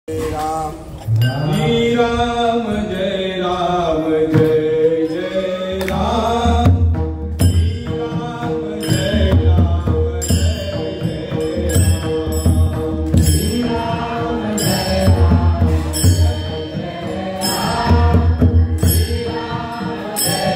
राम जय राम जय राम जय जय राम श्री राम जय राम जय जय राम श्री राम जय राम जय जय राम श्री राम जय राम जय जय राम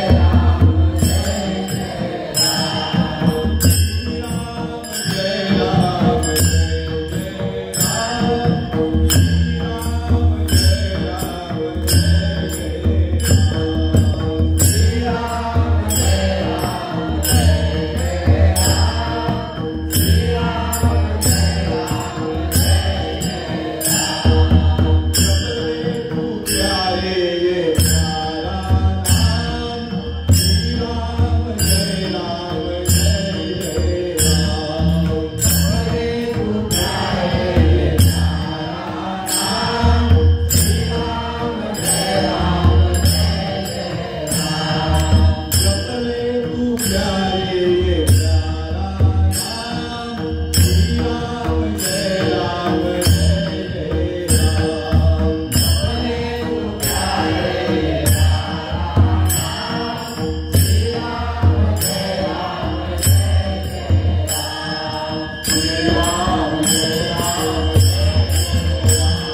श्री राम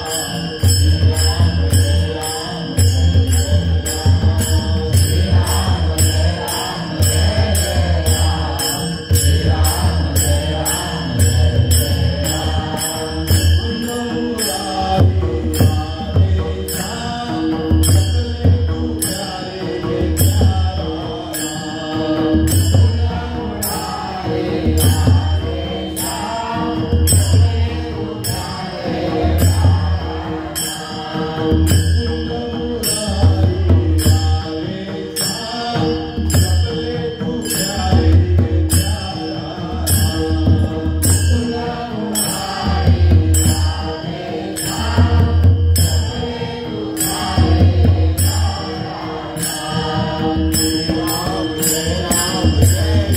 जय राम जय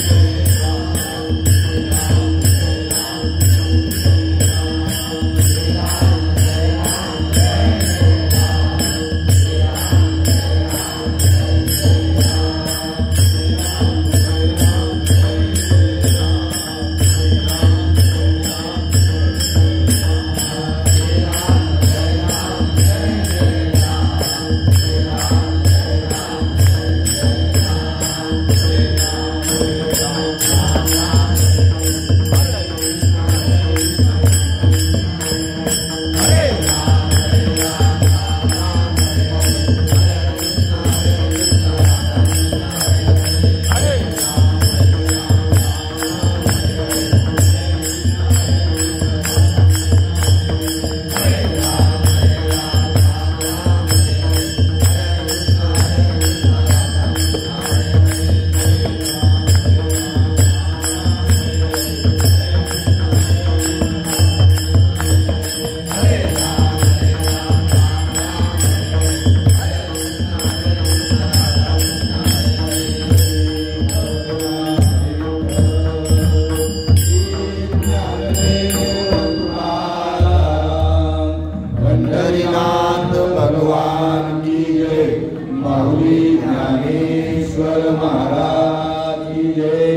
जय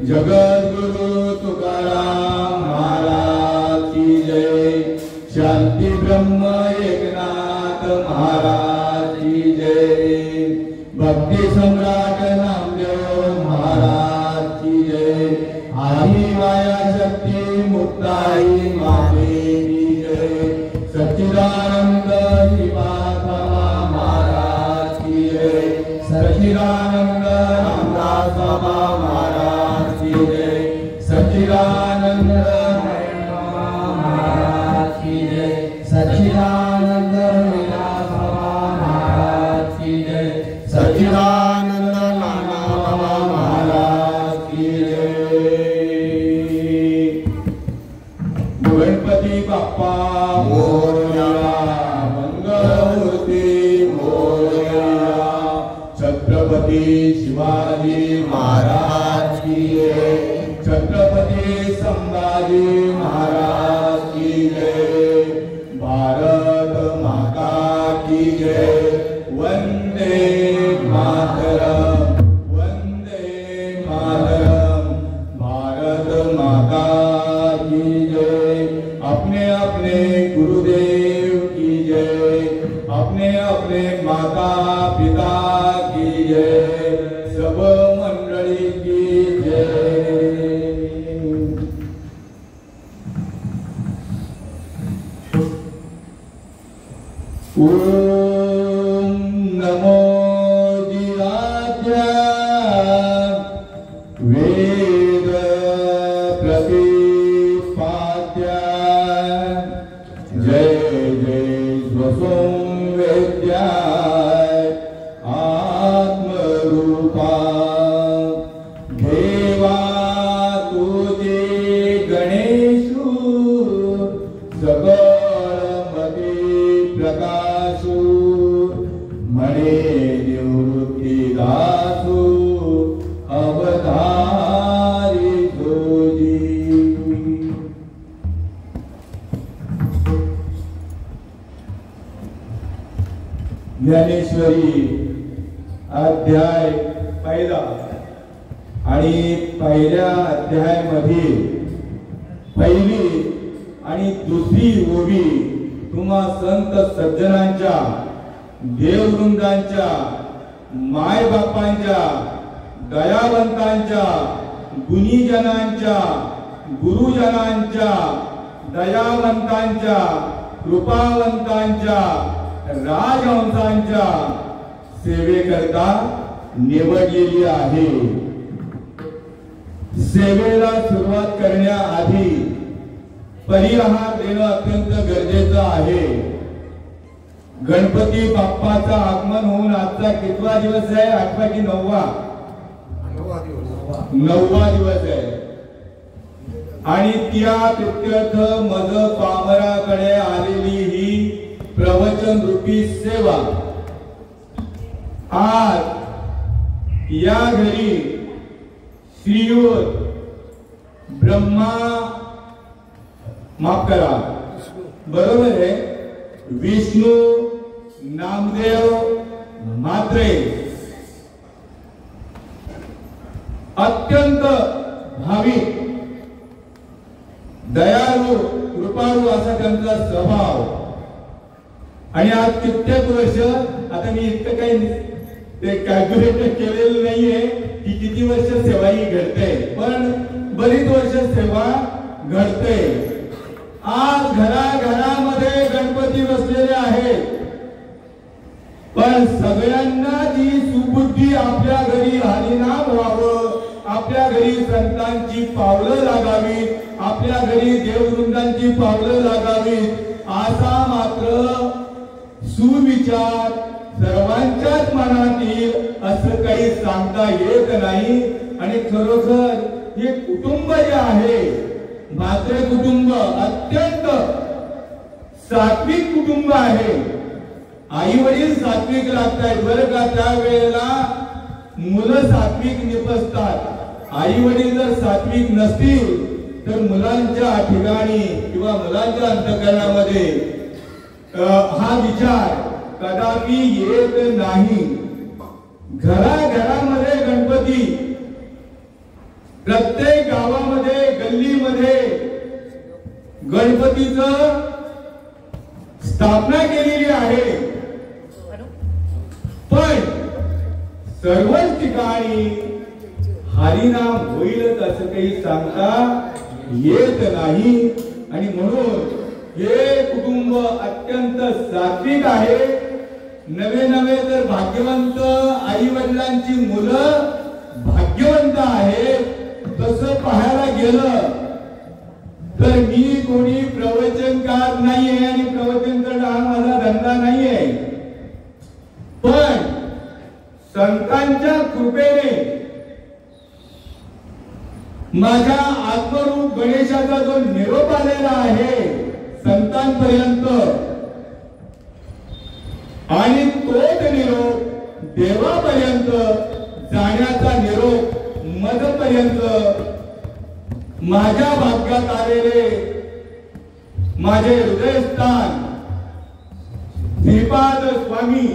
जगद्गुरु तुकाराम महाराज की जय। शांती ब्रह्म एकनाथ महाराज की जय। भक्ति सम्राट नामदेव महाराज की जय। आदि माया शक्ती मुक्ताई माते की जय। सच्चिदानंद श्रीपाद महाराज की जय। सच्चिदानंद रामदास बाबा महाराज की जय। सच्चिदानंद महाराज की जय। सच्चिदानंद विलास बाबा महाराज की जय। सच्चिदानंद नाना बाबा महाराज की जय। गणपती बाप्पा मोरया। मंगलमूर्ती मोरया। छत्रपती शिवाजी महाराज की जय। छत्रपती संभाजी महाराज की जय। भारत अपने गुरुदेव की जय, अपने अपने माता पिता की जय, सब मंडली की जय। ओम नमो जियाद्या वेद प्रतिपाद्या, जय जय स्वसंवेद्या आत्मरूपा, देवा तुझे गणेशु सकळमती प्रकाशु, मणे निवृत्ती दासु अवधारी तुझी। ज्ञानेश्वरी अध्याय पहिला आणि पहिल्या अध्यायामध्ये पहिली आणि दुसरी ओवी तुम्हा संत सज्जनांच्या, देववृंदांच्या, माय बापांच्या, दयावंतांच्या, गुणीजनांच्या, गुरुजनांच्या, दयावंतांच्या, कृपावंतांच्या, राजहंसांच्या सेवेकरता निवडलेली आहे। सेवेला सुरुवात करण्याआधी परिहार देणं अत्यंत गरजेचं आहे। गणपती बाप्पाचं आगमन होऊन आजचा कितवा दिवस आहे? 8वा की 9वा? 9वा दिवस आहे। आणि त्या प्रित्यर्थ मज पामराकडे आलेली ही प्रवचन रूपी सेवा आज या घरी श्रीयुत ब्रह्मा, माफ करा, बरोबर आहे, विष्णू नामदेव म्हात्रे अत्यंत भाविक, दयाळू, कृपाळू असा त्यांचा स्वभाव। आणि आज कित्येक वर्ष, आता मी इतकं काही ते कॅल्क्युलेट केलेलं नाहीये की किती वर्ष सेवा ही घडते, पण बरीच वर्ष सेवा घडते। आज घराघरामध्ये गणपती बसलेले आहेत, पण सगळ्यांना जी सुबुद्धी आपल्या घरी हरिनाम व्हावं, आपल्या घरी संतांची पावलं लागावी, आपल्या घरी देववृंदांची पावलं लागावी, असा मात्र सुविचार सर्वांच्याच मनात येईल असं काही सांगता येत नाही। आणि खरोखर हे कुटुंब जे आहे, म्हात्रे कुटुंब अत्यंत सात्विक कुटुंब आहे। आई वडील सात्विक लागतात बरं का, त्यावेळेला मुलं सात्विक निपजतात। आई वडील जर सात्विक नसतील तर मुलांच्या ठिकाणी किंवा मुलांच्या अंतःकरणामध्ये हा विचार कदापि येत नाही। घराघरामध्ये गणपती, प्रत्येक गावामध्ये गल्लीमध्ये गणपतीचं स्थापना केलेली आहे, पण सर्वच ठिकाणी हरिनाम होईलच असं काही सांगता येत नाही। आणि म्हणून हे कुटुंब अत्यंत सात्विक आहे। नवे नवे तर भाग्यवंत आई वडिलांची मुलं भाग्यवंत आहेत। तसं पाहायला गेलं तर मी कोणी प्रवचनकार नाहीये आणि प्रवचन करणं हा माझा धंदा नाहीये, पण संतांच्या कृपेने माझ्या आत्मरूप गणेशाचा जो निरोप आलेला आहे संतांपर्यंत, आणि तोच निरोप देवापर्यंत जाण्याचा निरोप मजपर्यंत माझ्या भाग्यात आलेले माझे हृदयस्थान श्रीपाद स्वामी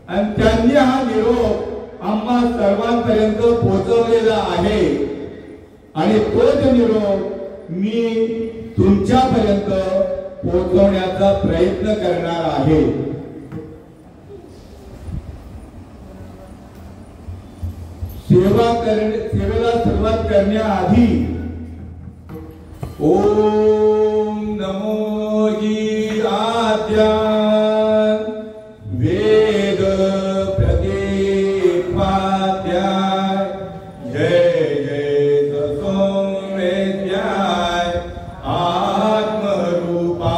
आणि त्यांनी हा निरोप आम्हा सर्वांपर्यंत पोहोचवलेला आहे। आणि तोच निरोप मी तुमच्यापर्यंत पोहोचवण्याचा प्रयत्न करणार आहे। सेवेला सुरुवात करण्याआधी ओम नमो जी आद्या वेद प्रतिपाद्याय जय जय सौम्येद्याय आत्मरूपा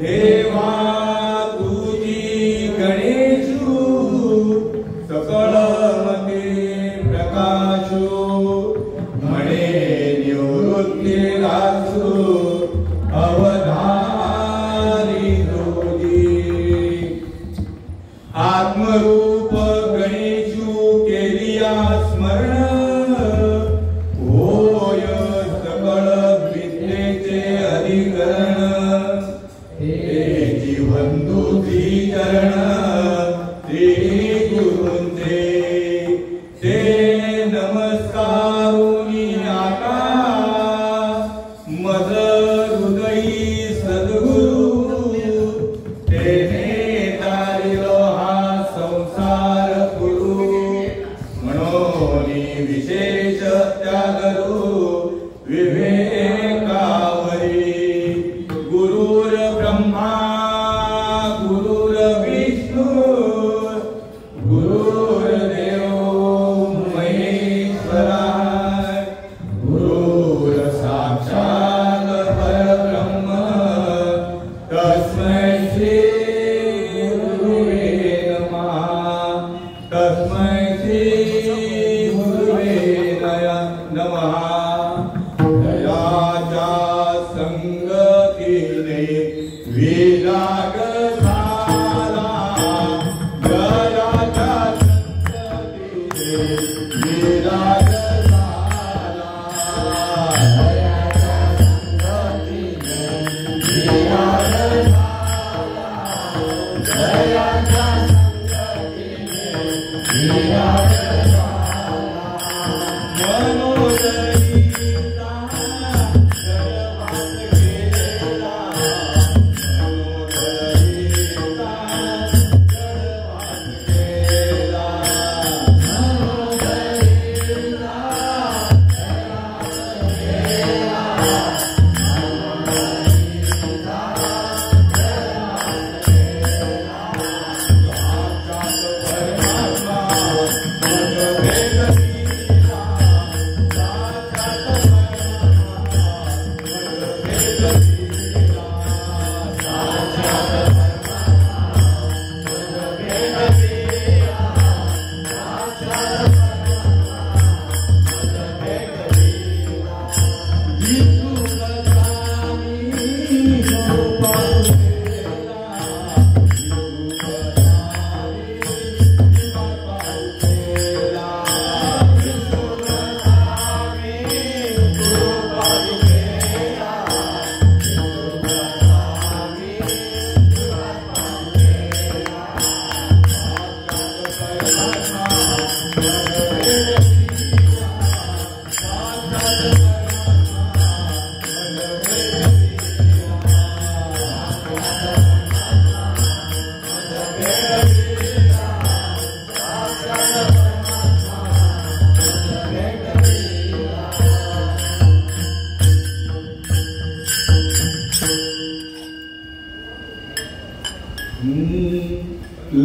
देवा तुझी गणेशू सकळ मणे निवृत्ती लासू अवधारी जोडी आत्मरूप गणेशू केलिया स्मरण होय सकळ विद्येचे अधिकरण हे बंधू श्री चरण श्री गुरुंचे ते नमस्कारुनी आता मद हृदयी सद्गुरु तेने तारिलो हा संसार गुरु म्हणोनी विशेष त्यागरू विवेकावरी गुरुर ब्रह्मा गुरुर विष्णू गुरुर देव गुरुर साक्षात् परब्रह्म तस्मै श्री गुरुवे नमः तस्मै श्री गुरुवे नमः दयाच्या संगतीने विराग झाला दयाच्या संगतीने विराग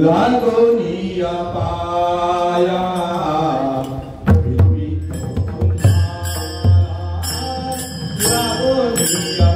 लागोनिया पाया लागोनिया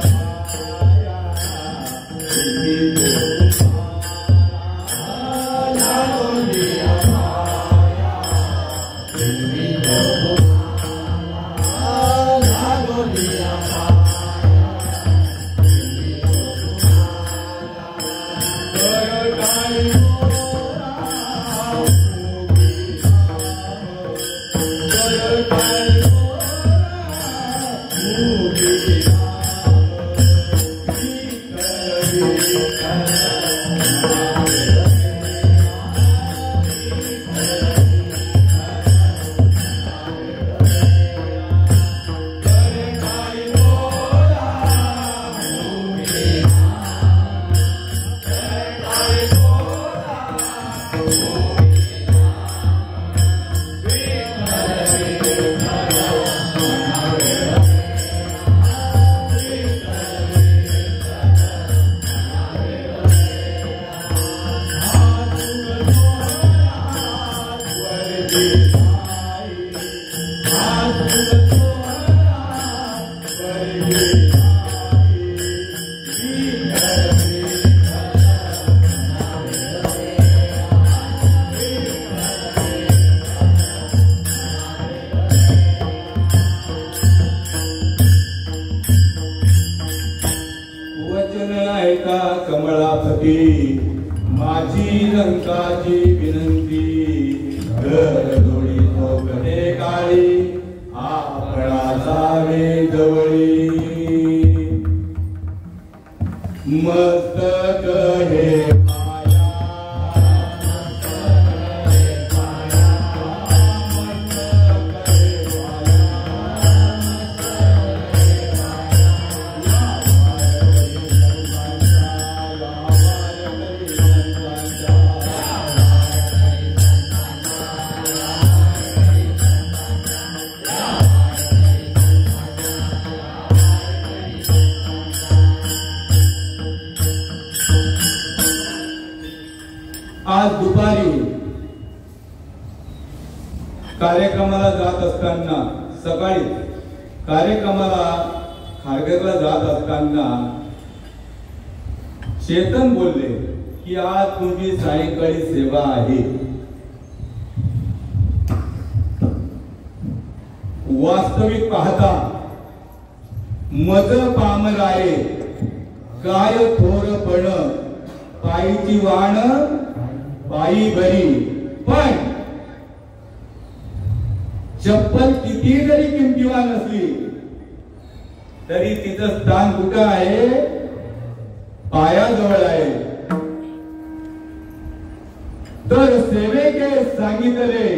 माझी रंकाची विनंती घर जोडी चौकटे काळी आपणा जावे जवळी मस्तक हे आज दुपारी कार्यक्रमाला जात असताना सकाळी कार्यक्रमाला खारघरला जात असताना चेतन बोलले की आज तुमची सायंकाळी सेवा आहे. वास्तविक पाहता मज पामराये काय थोरपण पायीची वाण पायी बरी, पण चप्पल किती जरी किमतीवान असली तरी तिचं स्थान कुठं आहे? पायाजवळ आहे. तर सेवेके सांगितले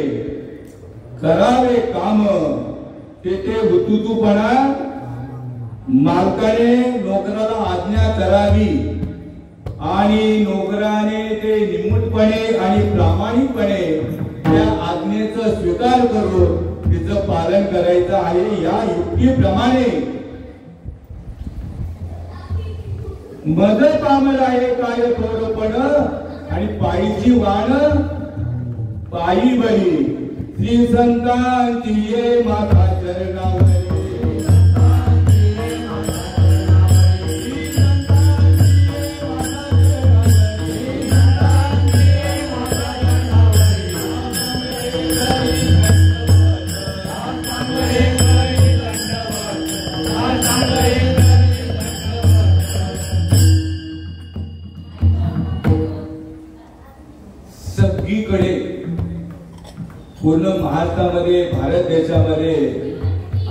करावे काम तेथे हुतुतूपणा मालकाने नोकराला आज्ञा करावी आणि नोकराने ते निमूटपणे आणि प्रामाणिकपणे त्या आज्ञेचा स्वीकार करून तिचं पालन करायचं आहे. या युक्तीप्रमाणे मज पामर आहे काय थोरपण आणि पायीची वाण पायी बरी. श्री संतांची ये माता चरणावरी सगळीकडे पूर्ण महाराष्ट्रामध्ये, भारत देशामध्ये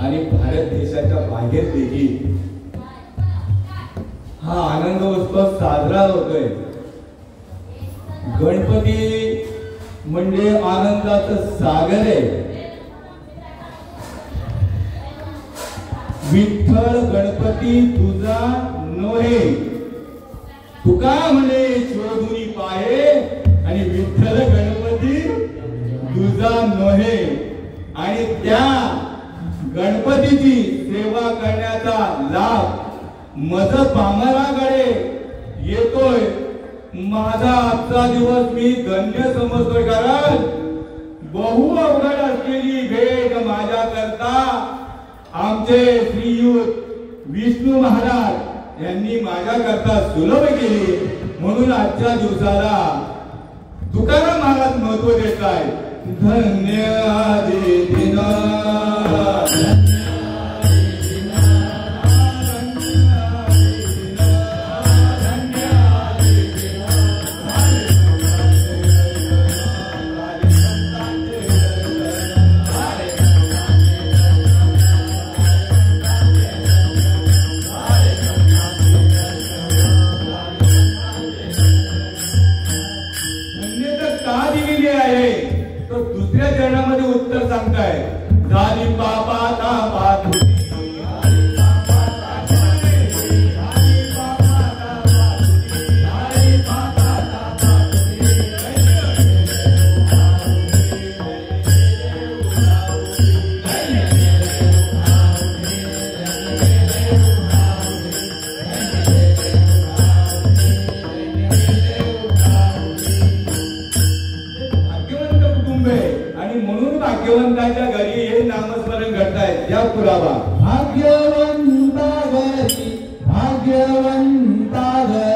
आणि भारत देशाच्या बाहेर देखील हा आनंद उत्सव साजरा होतोय. गणपती म्हणजे आनंदाचं सागर आहे. विठ्ठल गणपती तुझा नोहे तुका म्हणे शोधुनी पाहे आणि विठ्ठल गणपती तुझा नोहे. आणि त्या गणपतीची सेवा करण्याचा लाभ मज पामराकडे येतोय. माझा आजचा दिवस मी धन्य समजतोय, कारण बहु अवघड असलेली भेट माझ्या करता आमचे श्रीयुत विष्णू महाराज यांनी माझ्या करता सुलभ केली. म्हणून आजच्या दिवसाला तुकाराम महाराज महत्व देत आहे. धन्य आदि दिन दुसऱ्या चरणामध्ये उत्तर सांगताय. झाली बाबा ताबा भाग्यवंताच्या घरी हे नामस्मरण घडतायत. या पुरावा भाग्यवंता घरी भाग्यवंता घरी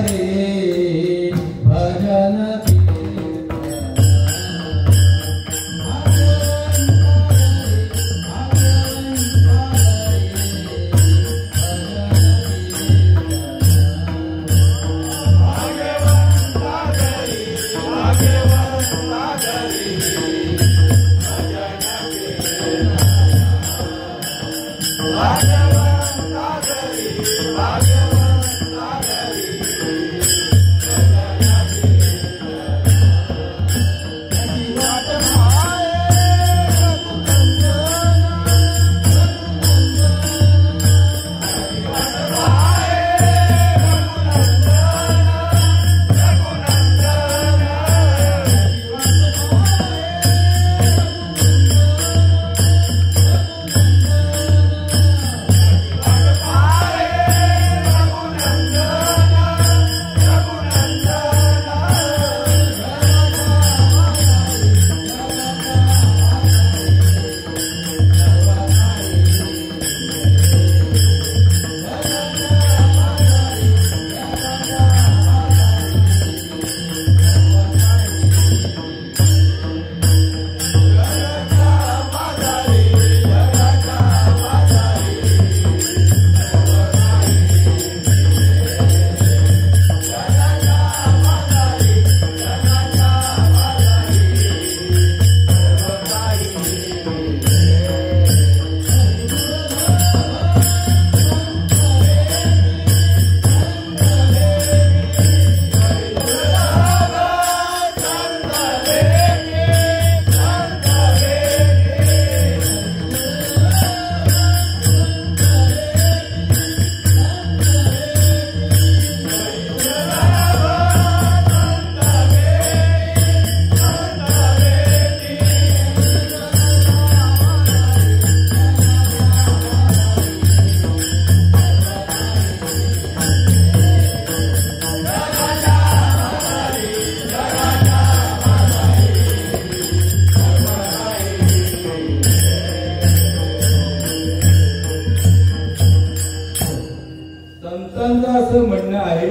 म्हणणं आहे,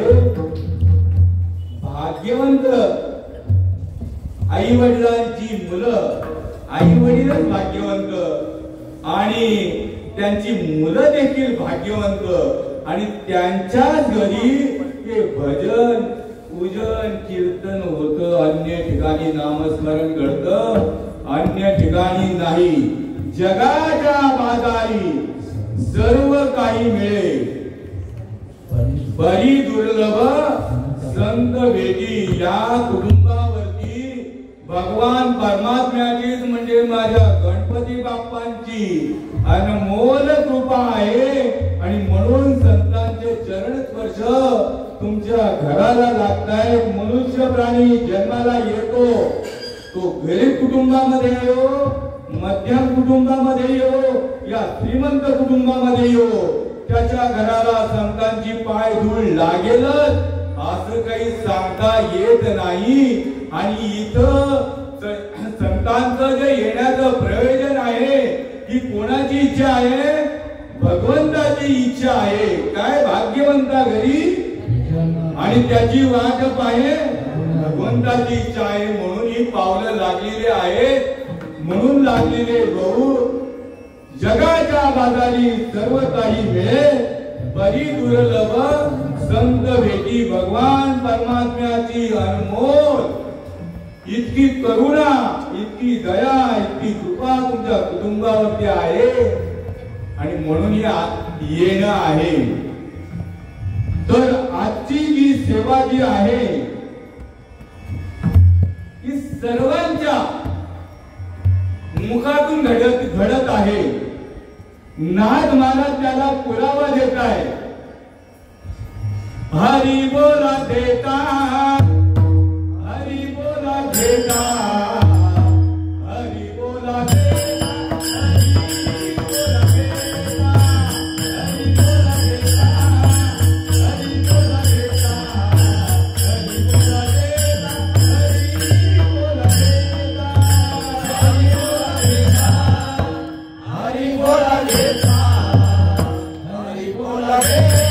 भाग्यवंत आई वडिलांची मुलं, आई वडीलच भाग्यवंत आणि त्यांची मुलं देखील भाग्यवंत आणि त्यांच्याच घरी हे भजन पूजन कीर्तन होतं. अन्य ठिकाणी नामस्मरण घडतं, अन्य ठिकाणी नाही. जगाच्या बाजारी सर्व काही मिळे, बरी दुर्लभ संत भेटी. या कुटुंबावरती भगवान परमात्म्याचीच म्हणजे माझ्या गणपती बाप्पांची अनमोल कृपा आहे आणि म्हणून संतांचे चरण स्पर्श तुमच्या घराला लागताय. मनुष्य प्राणी जन्माला येतो तो गरीब कुटुंबामध्ये येऊ, मध्यम कुटुंबामध्ये येऊ या श्रीमंत कुटुंबामध्ये येऊ, त्याच्या घराला संतांची पाय धूळ लागेलच असं काही सांगता येत नाही. आणि इथं संतांचं जे येण्याचं प्रयोजन आहे ही कोणाची इच्छा आहे? भगवंताची इच्छा आहे. काय भाग्यवंता घरी आणि त्याची वाट पाहे भगवंताची इच्छा आहे. म्हणून ही पावलं लागलेली आहेत. म्हणून लागलेले भाऊ, जगाच्या बाजारी सर्व काही मिळे, बरी दुर्लभ संत भेटी. भगवान परमात्म्याची अनमोल इतकी करुणा, इतकी दया, इतकी कृपा तुमच्या कुटुंबावरती आहे आणि म्हणून येणं आहे. तर आजची जी सेवा जी आहे ही सर्वांच्या मुखातून घडत आहे. नाथ महाराज त्याला पुरावा देत आहे. हरी बोला देता, हरी बोला देता, हरी बोला देता, हरी बोला देता, हरी बोला देता, हरी बोला देता, हरी बोला देता, हरी बोला देता, हरी बोला देता, हरी बोला देता.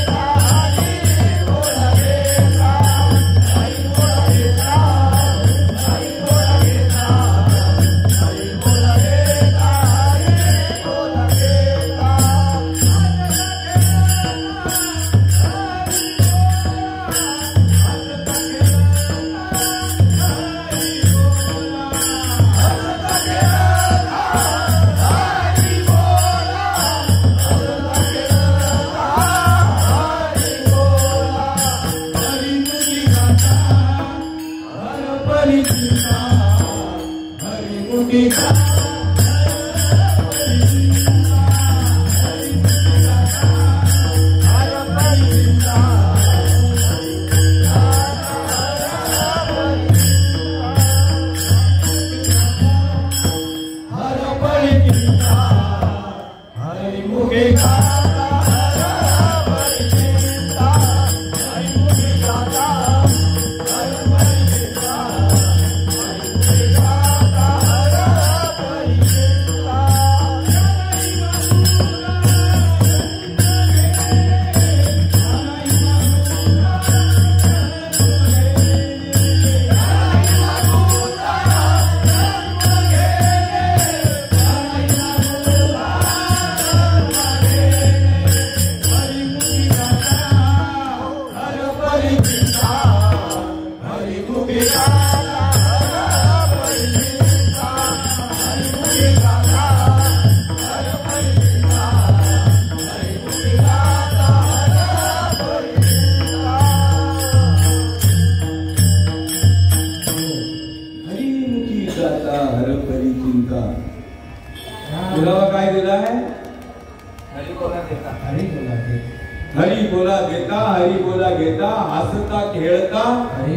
हरी बोला देता, हरी बोला घेता, हसता खेळता हरी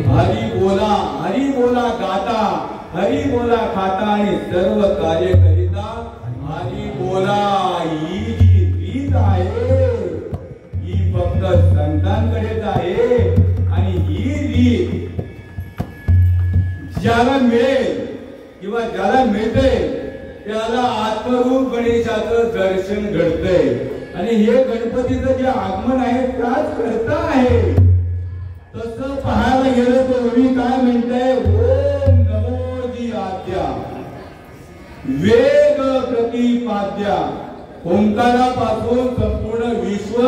बोला गाता, हरी बोला खाता आणि सर्व कार्य करिता हरी बोला. ही जी रीत आहे ही फक्त संतांकडेच आहे आणि ही रीत ज्याला मिळेल किंवा ज्याला मिळते त्याला आत्मरूप गणेशाचं दर्शन घडतंय आणि हे गणपतीचं जे आगमन आहे त्याच करता आहे. ओंकारापासून संपूर्ण विश्व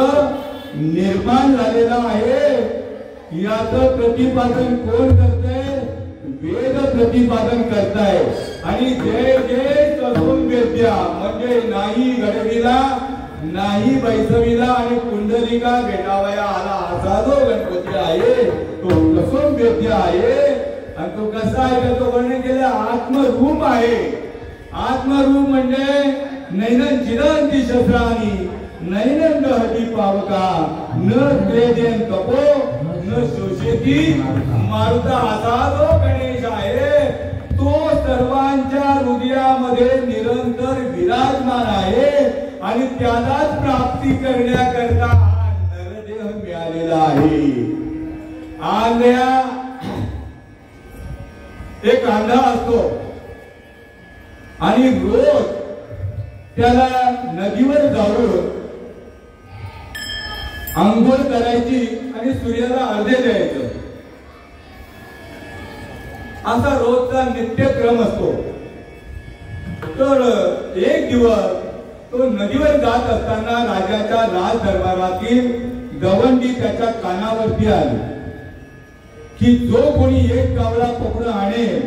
निर्माण झालेला आहे. याचं प्रतिपादन कोण करतंय? वेद प्रतिपादन करताय. आणि जय जय सगुण वेद्या म्हणजे नाही गडवीला नाही बैसवीला आणि कुंडलिका भेटावया आला असा जो गणपती आहे तो कसोम वेद्य आहे. आणि तो कसा आहे का तो वर्णन केलं आत्मरूप आहे. आत्मरूप म्हणजे नैनन चिरंती शस्त्रानी नैनन हती पावका न क्लेदेन कपो न शोषेती मारुता असा जो गणेश आहे तो सर्वांच्या हृदयामध्ये निरंतर विराजमान आहे. आणि त्यालाच प्राप्ती करण्याकरता हा नरदेह मिळालेला आहे. आंध्या एक कांदा असतो आणि रोज त्याला नदीवर जाऊन आंघोळ करायची आणि सूर्याला अर्घ्य द्यायचं असा रोजचा नित्यक्रम असतो. तर एक दिवस तो नदीवर जात असताना राजाच्या राज दरबारातील गवंडी त्याच्या कानावरती आली की जो कोणी एक कावळा पकडून आणेल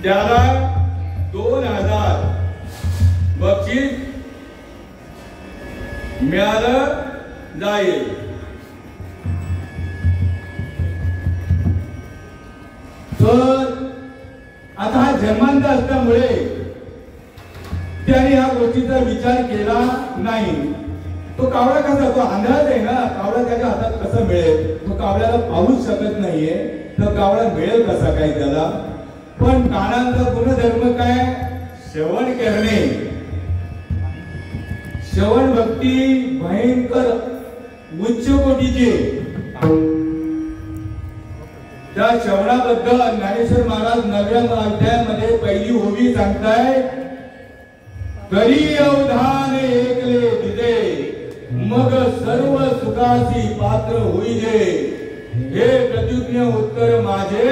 त्याला 2000 बक्षीस मिळालं जाईल. तर आता हा जन्मांत असल्यामुळे त्याने या गोष्टीचा विचार केला नाही. तो कावळा कसा तो आंधळाच आहे ना. कावळा त्याच्या हातात कसं मिळेल? तो कावळ्याला पाहूच शकत नाहीये तर कावळा मिळेल कसा काय त्याला? पण कानांचा गुणधर्म काय? श्रवण करणे. श्रवण भक्ती भयंकर उच्च कोटीची. त्या श्रवणाबद्दल ज्ञानेश्वर महाराज 9व्या अध्यायामध्ये पहिली ओवी सांगताय करी अवधान एकले दिदे मग सर्व सुखासी पात्र होईजे. हे प्रतिज्ञ उत्तर माझे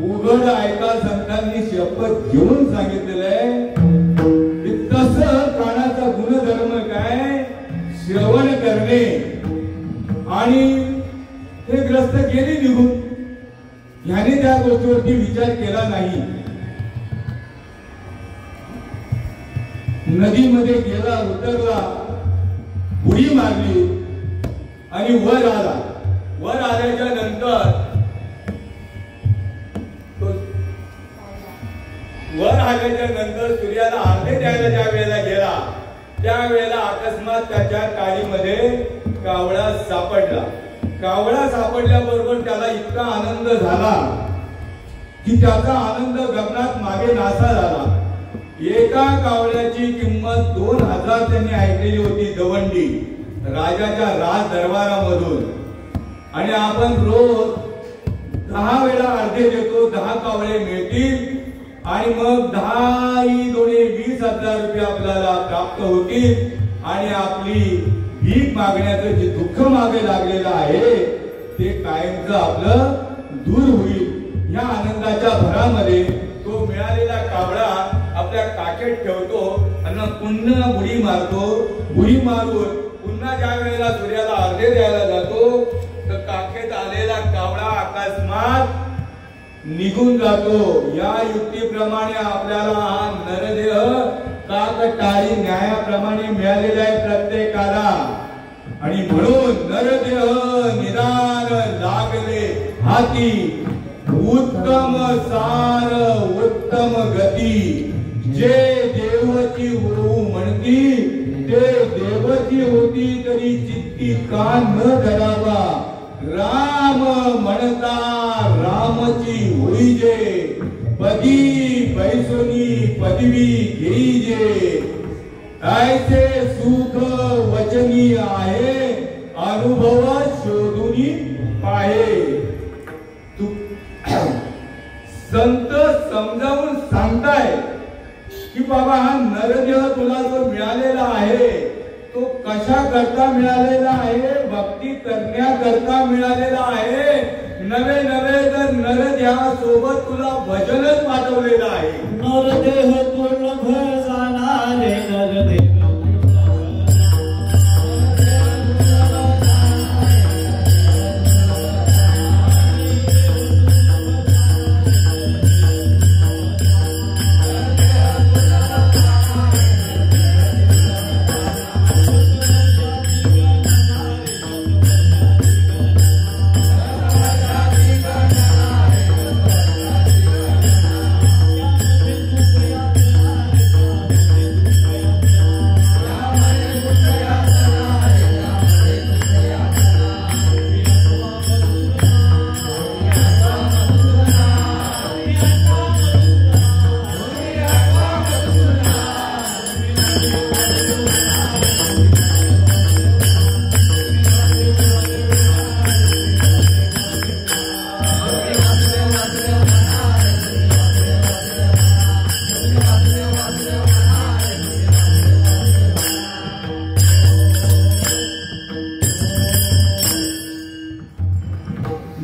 उघड ऐका. संतांनी शपथ घेऊन सांगितलेलं आहे की तसं कानाचा गुणधर्म काय? श्रवण करणे. आणि हे ग्रस्त गेले निघून. ह्याने त्या गोष्टीवरती विचार केला नाही. नदीमध्ये गेला उतरला उडी मारली आणि वर आला. वर आल्याच्या नंतर सूर्याला अर्घ्य द्यायला ज्या वेळेला गेला त्यावेळेला अकस्मात त्याच्या काळीमध्ये कावळा सापडला. कावळा सापडल्याबरोबर त्याला इतका आनंद झाला की त्याचा आनंद गगनात मागे नासा झाला. एका कावळ्याची किंमत 2000 त्यांनी ऐकलेली होती दवंडी राजाच्या राज दरबारामधून. आणि आपण रोज 10 वेळा अर्घ्य देतो 10 कावळे मिळतील आणि मग 10 दोणे 20,000 रुपये आपल्याला प्राप्त होतील. आणि आपली भीक मागण्याचं जे दुःख मागे लागलेलं आहे ते कायमचं आपलं दूर होईल. या आनंदाच्या भरामध्ये तो मिळालेला कावळा आपल्या काखेत ठेवतो आणि पुन्हा बुडी मारतो. बुडी मारून पुन्हा ज्या वेळेला सूर्याला अर्घ्य द्यायला जातो तर काखेत आलेला कावळा अकस्मात निघून जातो. या युक्तीप्रमाणे आपल्याला हा नरदेह काकटाळी न्यायाप्रमाणे मिळालेला आहे प्रत्येकाला. आणि म्हणून नरदेह निदान लागले हाती उत्तम सार उत्तम गती. जे देवची होऊ म्हणती ते देवची होती तरी चित्ती का न धरावा. राम म्हणता रामची होईजे पदी बैसोनी पदवी घेईजे. ऐसे सुख वचनी आहे अनुभव शोधुनी पाहे. संत समजावून सांगताय की बाबा हा नरदेह तुला जो मिळालेला आहे तो कशा करता मिळालेला आहे? भक्ती करण्याकरता मिळालेला आहे. नवे नवे तर नरदेहासोबत तुला भजनच पाठवलेलं आहे. नरदेह दुर्लभ जाणारे नर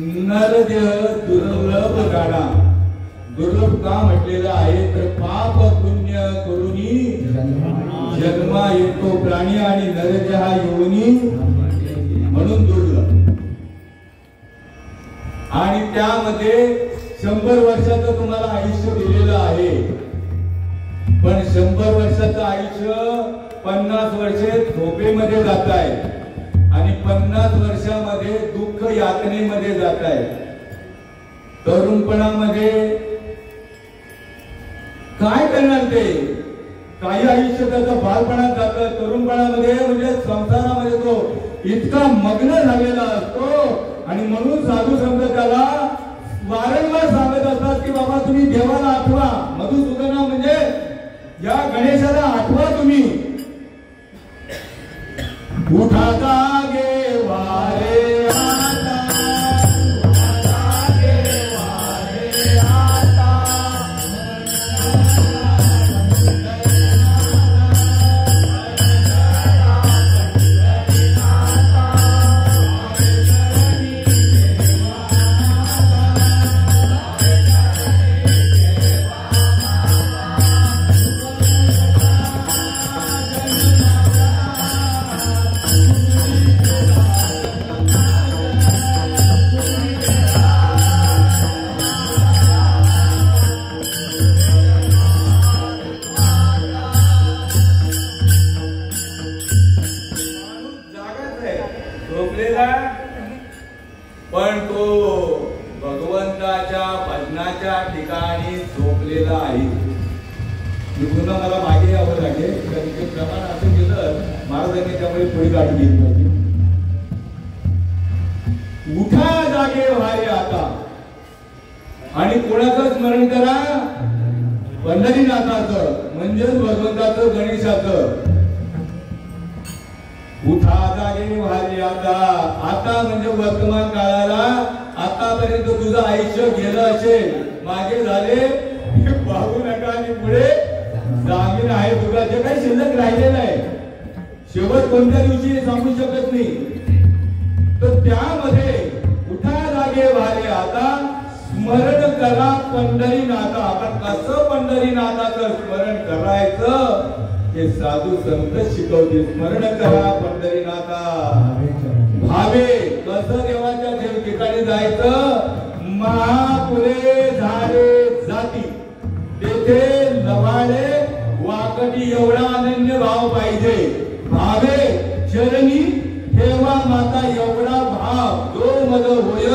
नरदेह दुर्लभ गाणा. दुर्लभ का म्हटलेलं आहे तर पाप पुण्य करुनी जन्मा येतो प्राणी आणि नरदेहा योनी म्हणून दुर्लभ. आणि त्यामध्ये 100 वर्षाचं तुम्हाला आयुष्य दिलेलं आहे. पण 100 वर्षाचं आयुष्य 50 वर्षे झोपेमध्ये जात आहे आणि 50 वर्षामध्ये दुःख यातनेमध्ये जात आहे. तरुणपणामध्ये काय करणार ते? काही आयुष्य त्याचं बालपणात जातं. तरुणपणामध्ये म्हणजे संसारामध्ये तो इतका मग्न झालेला असतो आणि म्हणून साधू संत त्याला वारंवार सांगत असतात की बाबा तुम्ही देवाला आठवा. मधुसूदना म्हणजे या गणेशाला आठवा तुम्ही. उठा जागे वारे आता, उठा जागे वारे आता, पण तो भगवंताच्या भजनाच्या ठिकाणी झोपलेला आहे. मी पुन्हा मला मागे यावं लागेल कारण ते प्रमाण असं केलं महाराजांनी त्यामुळे थोडी काळजी घेतली पाहिजे. उठा जागे व्हारे आता आणि कोणाचं स्मरण करा? पंढरीनाथाचं म्हणजेच भगवंताचं गणेशाचं. उठा जागे व्हारे आता. आता म्हणजे वर्तमान काळाला. आतापर्यंत तुझं आयुष्य गेलं असेल, मागे झाले पाहू नका आणि पुढे जामीन आहे तुला. जे काही शिल्लक राहिलेलं आहे शेवट कोणत्या दिवशी सांगू शकत नाही. तर त्यामध्ये उठा जागे व्हारे आता स्मरण करा पंढरीनाथा. आपण कसं पंढरीनाथाचं स्मरण करायचं हे साधू संत शिकवतील. स्मरण करा पंढरीनाथा भावे. कसं देवाच्या ठिकाणी जायचं? महापुरे झाले जाती तेथे लवाडे वाकटी एवढा अनन्य भाव पाहिजे. भावे चरणी ठेवा माता एवढा भाव जो मद होय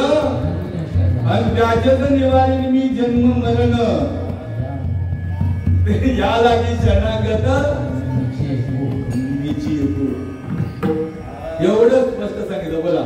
आणि त्याच्याच निवारण मी जन्म मरण. या लागी शरणागत एवढं स्पष्ट सांगितलं. बोला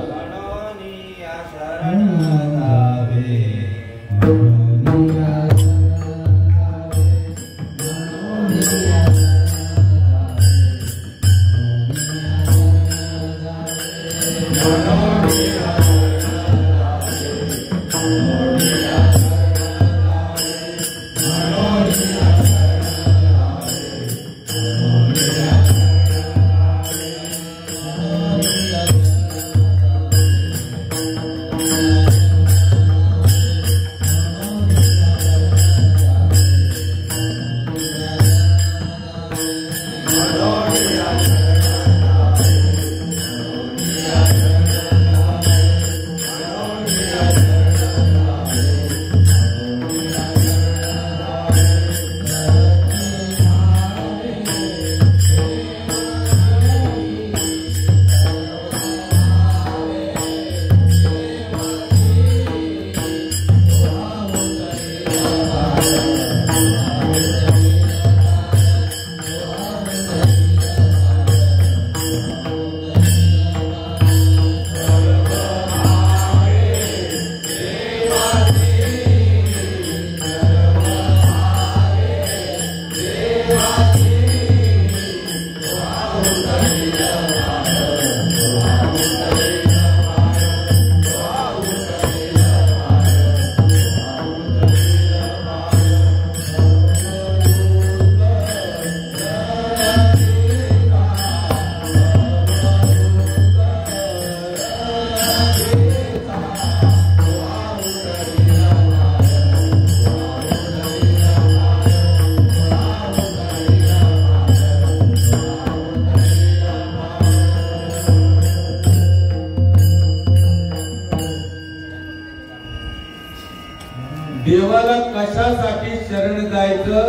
देवाला कशासाठी शरण जायचं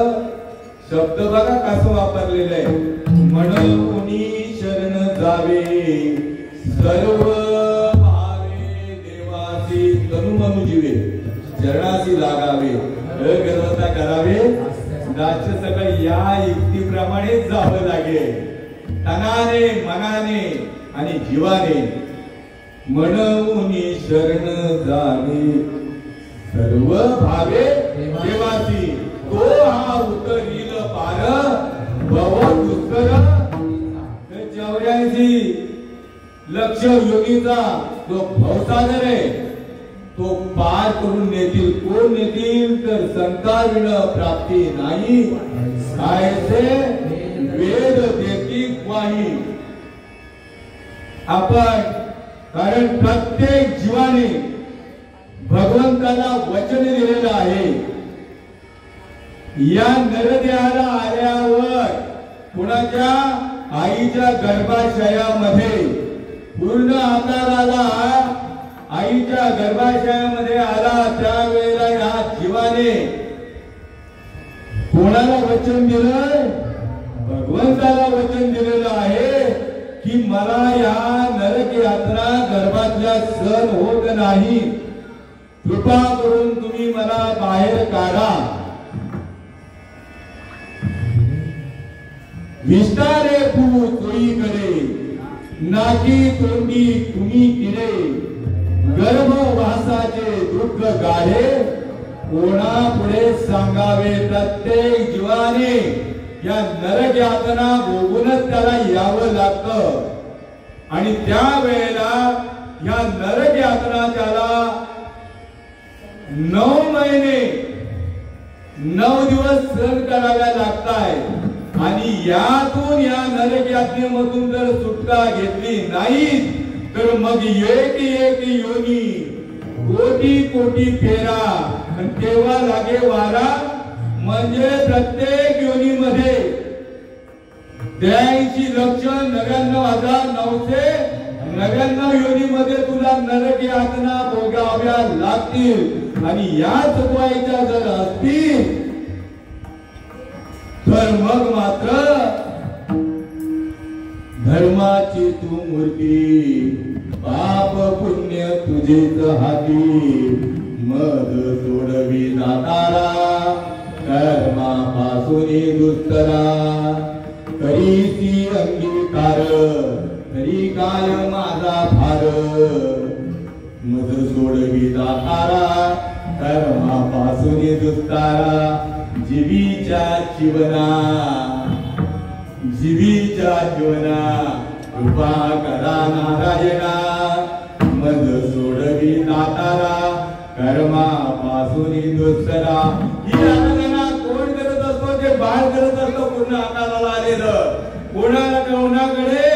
शब्द बघा कसं वापरलेलं आहे. म्हणून शरण जावे सर्व भावे देवासी तनु मनु जीवे चरणासी लागावे गर्वता करावे. दास्य सगळं या युक्तीप्रमाणे जावं लागेल तनाने मनाने आणि जीवाने. म्हणून शरण जावे सर्व भावे देवासी तो हा उतरील पार भव दुष्कर. 84 लक्ष योगीचा जो भवसागर आहे तो पार करून नेतील. कोण नेतील तर संताविण प्राप्ती नाही कायचे वेद देती ग्वाही. आपण कारण प्रत्येक जीवाने भगवंताला वचन दिलेलं आहे. या नरदेहाला आल्यावर कुणाच्या आईच्या गर्भाशयामध्ये पूर्ण आकार आला. आईच्या गर्भाशयामध्ये आला त्यावेळेला या जीवाने कोणाला वचन दिलं? भगवंताला वचन दिलेलं आहे की मला या नरक यात्रा गर्भातल्या सहन होत नाही, कृपा करून तुम्ही मला बाहेर काढा. विस्तारे फू चोळी करे नाकी तोंडी तुम्ही किडे गर्भवासाचे दुःख गाढे कोणा पुढे सांगावे. प्रत्येक जीवाने या नरक यातना भोगूनच त्याला यावं लागतं आणि त्यावेळेला या नरक यातना त्याला 9 महिने 9 दिवस सहन कराव्या लागतायत. आणि यातून या नरक यातनेमधून जर सुटका घेतली नाही तर मग एक एक योनी कोटी कोटी फेरा आणि तेव्हा लागे वारा. म्हणजे प्रत्येक योनीमध्ये 83,99,999 योनीमध्ये तुला नरक यातना भोगाव्या लागतील. आणि या चुकवायच्या जर असतील तर मग मात्र धर्माची तू मूर्ती पाप पुण्य तुझेच हाती. मग सोडवी जातारा कर्मापासून दुस्तरा करीसी अंगीकार तरी काय माझा फार. मग सोडवी जातारा कर्मापासून दुस्तारा जीवीच्या जीवना कृपा करा नारायणा. मज सोडवी नातारा कर्मापासून दुसरा. ही आराधना कोण करत असतो? जे बाळ करत असतो पूर्ण आकाराला आलेलं. कोणाकडे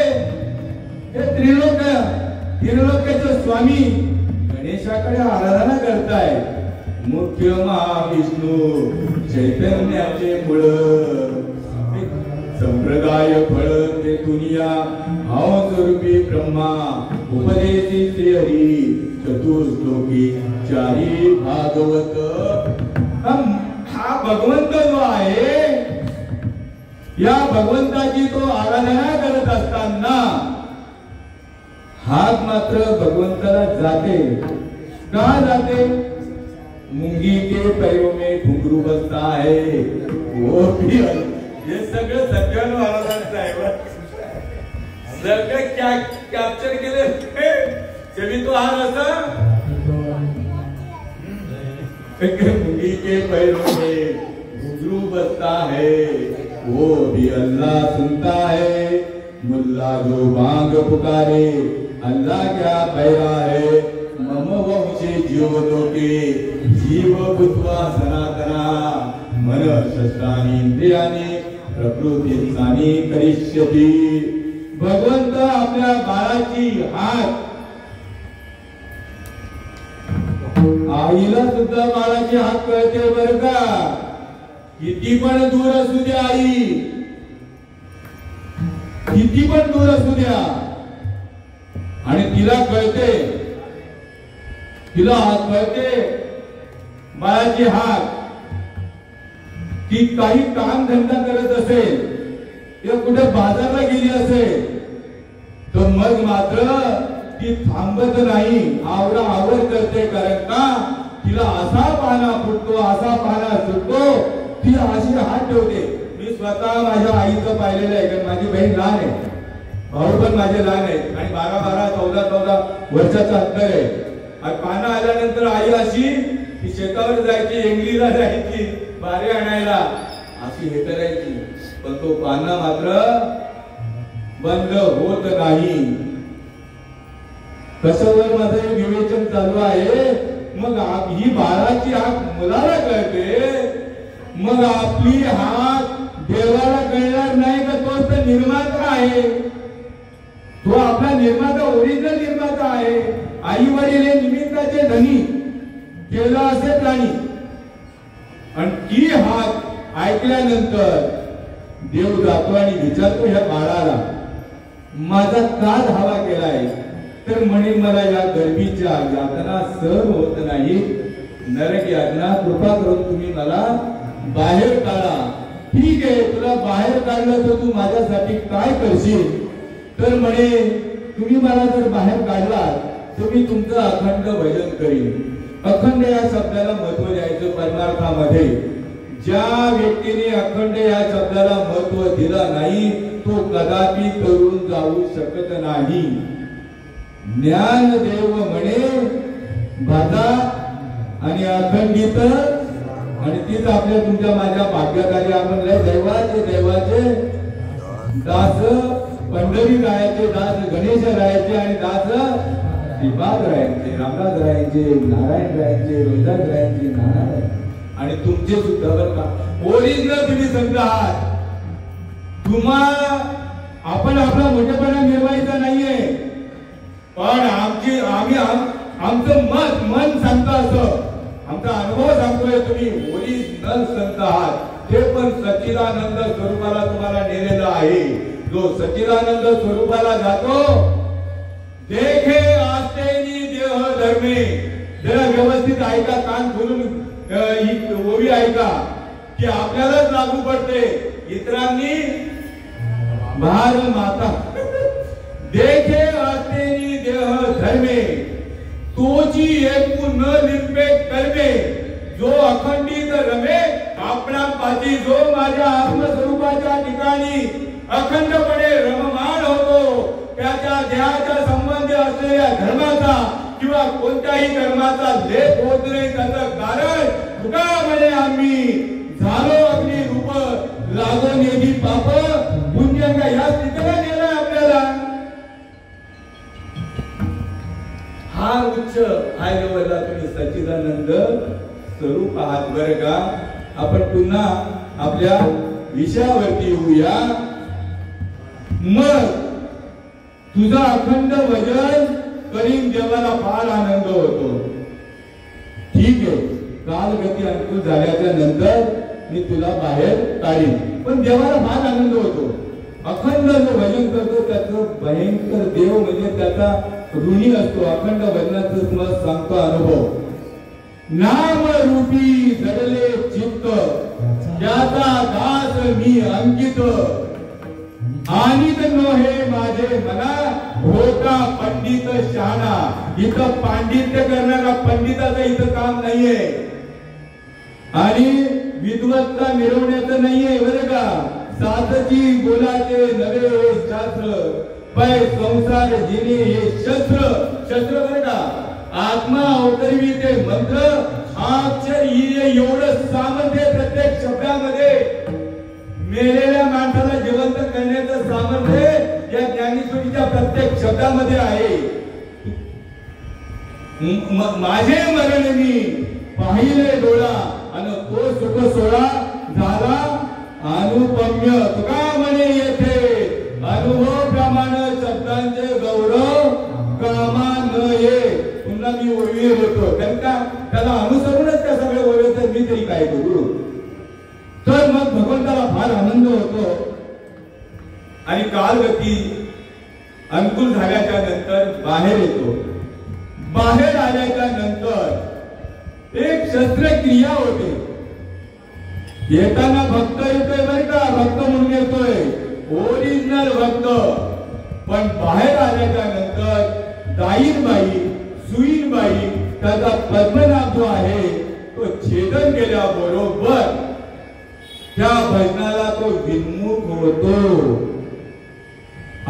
हे त्रिलोक्याचे स्वामी गणेशाकडे आराधना करताय. मुख्य महाविष्णू चैतन्याचे मूळ संप्रदाय फळ ते दुनिया भाव स्वरूपी ब्रह्मा उपदेशी श्री हरी चतुर्श्लोकी चारी भागवत. हा भगवंत जो आहे या भगवंताची तो आराधना करत असताना हात मात्र भगवंताला जाते. का जाते? मुंगी के पैरों में घुंघरू बसता है वो भी. हे सगळं सज्जन महाराजांचं आहे. सगळं कॅप्चर केले तरी तो हार असा. मुंगी के पैरों में घुंघरू बसता है वो भी अल्लाह सुनता है. मुल्ला जो बांग पुकारे अल्लाह क्या पैरा है. मम वंशे जीव लोके जीव भूत्वा सनातना मन शस्त्राणी इंद्रियाने प्रकृतींसानी करिष्यति. भगवंत आपल्या बाळाची हात आईला सुद्धा बाळाची हात कळते बर का. किती पण दूर असू द्या आई, किती पण दूर असू द्या आणि तिला कळते, तिला हात कळते. बाळाची हाक, ती काही काम धंदा करत असेल किंवा कुठे बाजारला गेली असेल तर मग मात्र ती थांबत नाही, आवरा आवर करते. कारण का तिला असा पाना फुटतो, असा पाना सुटतो, ती अशी हात ठेवते. मी स्वतः माझ्या आईचं पाहिलेलं आहे. कारण माझी बहीण लहान आहे, भाऊ पण माझे लहान आहेत आणि 12-12, 14-14 वर्षाचा अंतर आहे. आणि पानं आल्यानंतर आई अशी ती शेतावर जायची, एंगलीला जायची, बारे आणायला, अशी हे करायची. पण तो पाना मात्र बंद होत नाही. कशावर माझं विवेचन चालू आहे. मग ही बाळाची हाक मुलाला कळते, मग आपली हाक देवाला कळणार नाही का? तोच तर निर्माता आहे, तो आपला निर्माता, ओरिजिनल निर्माता आहे. आई वडील हे निमित्ताचे धनी, केला असे प्राणी. आणि ती हाक ऐकल्यानंतर देव जातो आणि विचारतो ह्या बाळाला, माझा का धावा केलाय? तर म्हणे मला या गर्भीच्या यातना सहन होत नाही, नरक यातना, कृपा करून तुम्ही मला बाहेर काढा. ठीक आहे, तुला बाहेर काढलं तर तू माझ्यासाठी काय करशील? तर म्हणे तुम्ही मला जर बाहेर काढलात तर मी तुमचं अखंड भजन करीन. अखंड या शब्दाला महत्व द्यायचं परमार्थामध्ये. ज्या व्यक्तीने अखंड या शब्दाला महत्व दिलं नाही तो कदापि तरुण जाऊ शकत नाही. ज्ञानदेव म्हणे भाजा आणि अखंडित, आणि तीच आपल्या तुमच्या माझ्या भाग्यकारी. आपण देवाचे दास, पंढरी रायाचे दास, गणेश रायाचे आणि दास श्रीपाद रायांचे, रामदास रायांचे, नारायण रायांचे, रोहिदास रायांचे, नारायण आणि तुमचे सुद्धा बरं का ओरिजिनल तुम्ही संत आहात. तुम्हाला आपण आपला मोठेपणा मिळवायचा नाहीये, पण आमचं मन सांगतं असं, आमचा अनुभव सांगतोय तुम्ही ओरिजिनल संत आहात. ते पण सच्चिदानंद स्वरूपाला तुम्हाला नेलेलं आहे. जो सच्चिदानंद स्वरूपाला जातो, देखे आस्तेनी देह धर्मे. जरा व्यवस्थित ऐका, कान खोलून ही ओवी ऐका की आपल्यालाच लागू पडते, इतरांनी भार माता. देखे आस्तेनी देह धर्मे, तोची एकूण न लिंबे कर्मे, जो अखंडित रमे आपणापाशी, जो माझ्या आत्मस्वरूपाच्या ठिकाणी अखंडपणे रममाण होतो, त्याच्या देहाच्या संबंधी असलेल्या धर्माचा किंवा कोणत्याही धर्माचा लेप होत नाही. त्याचं कारण तुका म्हणे आम्ही झालो अग्नी रूप, लागून येदी पाप पुण्य का, या स्थितीला नेला आपल्याला. हा उच्च हाय लेवलला तुम्ही सच्चिदानंद स्वरूप आहात बरं का. आपण पुन्हा आपल्या विषयावरती येऊया. मग तुझा अखंड भजन करीन, देवाला फार आनंद होतो. ठीक आहे, कालगती अनुकूल झाल्याच्या नंतर मी तुला बाहेर काढीन, पण देवाला फार आनंद होतो. अखंड जो भजन करतो त्याचं भयंकर देव म्हणजे त्याचा ऋणी असतो. अखंड भजनाचं तुम्हाला सांगतो अनुभव. नाम रूपी जडले चित्त, त्याचा दास मी अंकित. आनित नोहे माझे मना, होता पंडित शहाणा. इथं पांडित्य करणारा पंडिताचं इथं काम नाहीये आणि विद्वत्ता मिरवण्याचं नाहीये बरं का. सातची बोलाचे नवे हे शास्त्र, पै संसार जिने हे शस्त्र. शस्त्र बरं का, आत्मा अवतरवी ते मंत्र, अक्षर ही एवढं सामर्थ्य प्रत्येक शब्दामध्ये. मेलेल्या माणसाला जिवंत करण्याचं सामर्थ्य या ज्ञानेश्वरीच्या प्रत्येक शब्दामध्ये आहे. माझे मरण मी पाहिले डोळा, आणि तो सुख सोळा झाला अनुपम्य. तुका म्हणे येथे अनुभव प्रमाण शब्दांचे गौरव कामा न ये. पुन्हा मी ओळी होतो, त्याला अनुसरूनच त्या सगळ्या ओळी, तर मी तरी काय करू. तर मग भगवंताला फार आनंद होतो. आणि कालगती अनुकूल झाल्याच्या नंतर बाहेर येतो. बाहेर आल्याच्या नंतर एक शस्त्र क्रिया होते. येताना भक्त येतोय बरं का, भक्त म्हणून येतोय, ओरिजिनल भक्त. पण बाहेर आल्याच्या नंतर दाईनबाई सुईनबाई त्याचा पद्मनाभ जो आहे तो छेदन केल्याबरोबर त्या भजनाला तो विन्मुख होतो.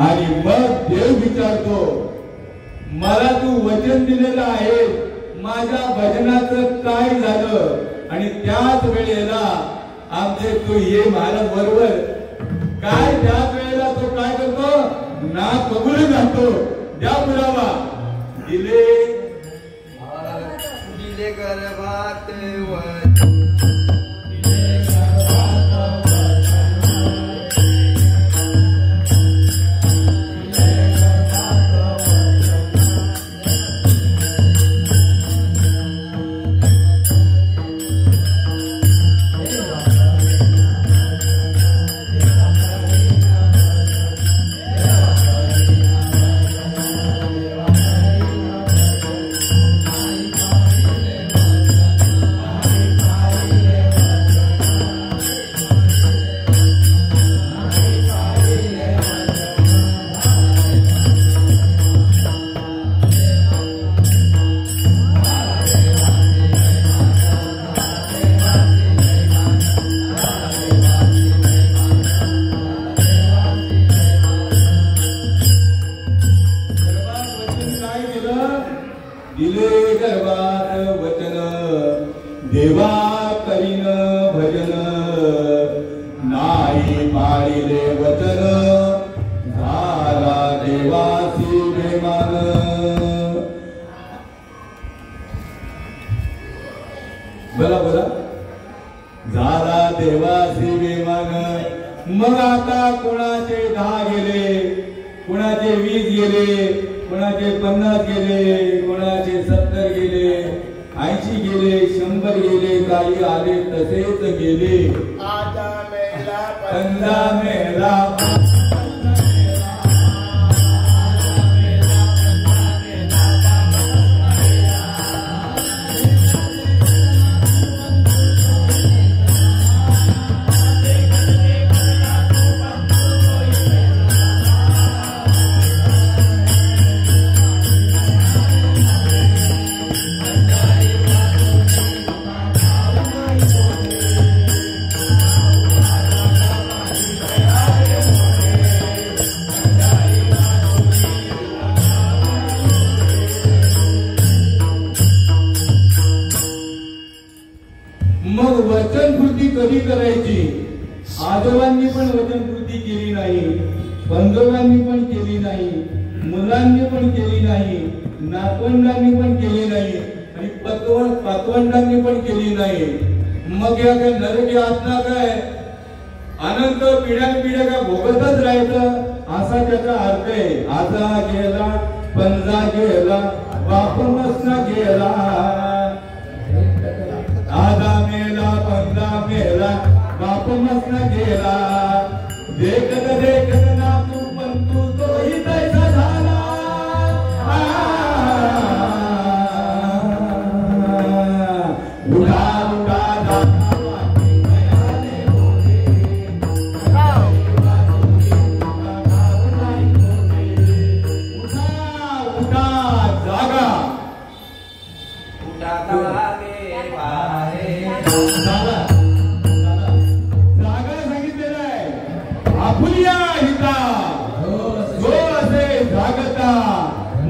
आणि मग देव विचारतो, मला तू वचन दिलेलं आहे, माझ्या भजनाचं काय झालं? आणि त्याच वेळेला आमचे तू ये महाराज बरोबर काय, त्याच वेळेला तो काय करतो, ना कबूल जातो. द्या पुरावा. दिले गर्भात देवा करीन भजन, नाही पाळिले वचन, झाला देवासी बेमान. बोला बोला. झाला देवासी बेमान. मग आता कोणाचे 10 गेले, कोणाचे 20 गेले, कोणाचे 50 गेले, कोणाचे 70 गेले, 80 गेले, 100 गेले, काही आले तसेच गेले. पंधा मेला कधी करायची. आजोबांनी पण वचनपूर्ती केली नाही, बंधुबांनी पण केली नाही, मुलांनी पण केली नाही, नातवंडांनी पण केली नाही, आणि पातवंडांनी पण केली नाही. मग या काय नरकी आत्मा काय अनंत पिढ्यानपिढ्या काय भोगतच राहायचं असा त्याचा अर्थ आहे. आता गेला पंजा गेला बापमसना गेला, आधा मेला पंधा मेला बापमसना गेला. देखत देखत ना तू पण तू तोही तैसा झाला. उठा उठा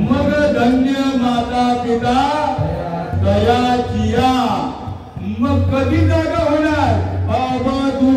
मग धन्य माता पिता दयाचिया. मग कधी जागा होणार बाबा तू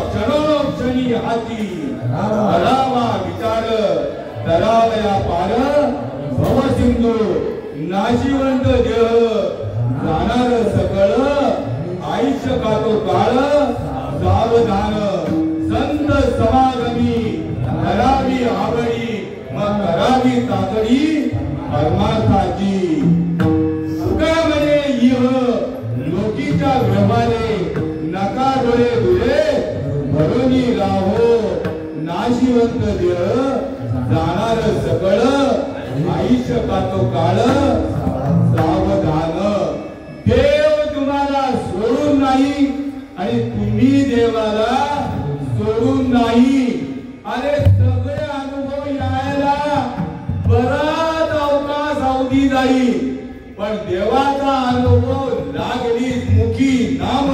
क्षणोक्षणी हाती करावा विचार करावया पार भव सिंधू नाशिवंत देह जाणार सकळ आयुष्य कातो काळ सावधान संत समागमी करावी आवडी मग करावी तातडी परमार्थाची तुका म्हणे इह लोकीच्या व्यवहारे नका डोळे दुरे भरोनी राहो नाशिवंत देह जाणार सकळ आयुष्य कातो काळ सावधान देव तुम्हाला सोडून नाही आणि तुम्ही देवाला सोडून नाही अरे सगळे अनुभव यायला बराच अवकाश अवधी जाईल पण देवाचा अनुभव लागलीच मुखी नाम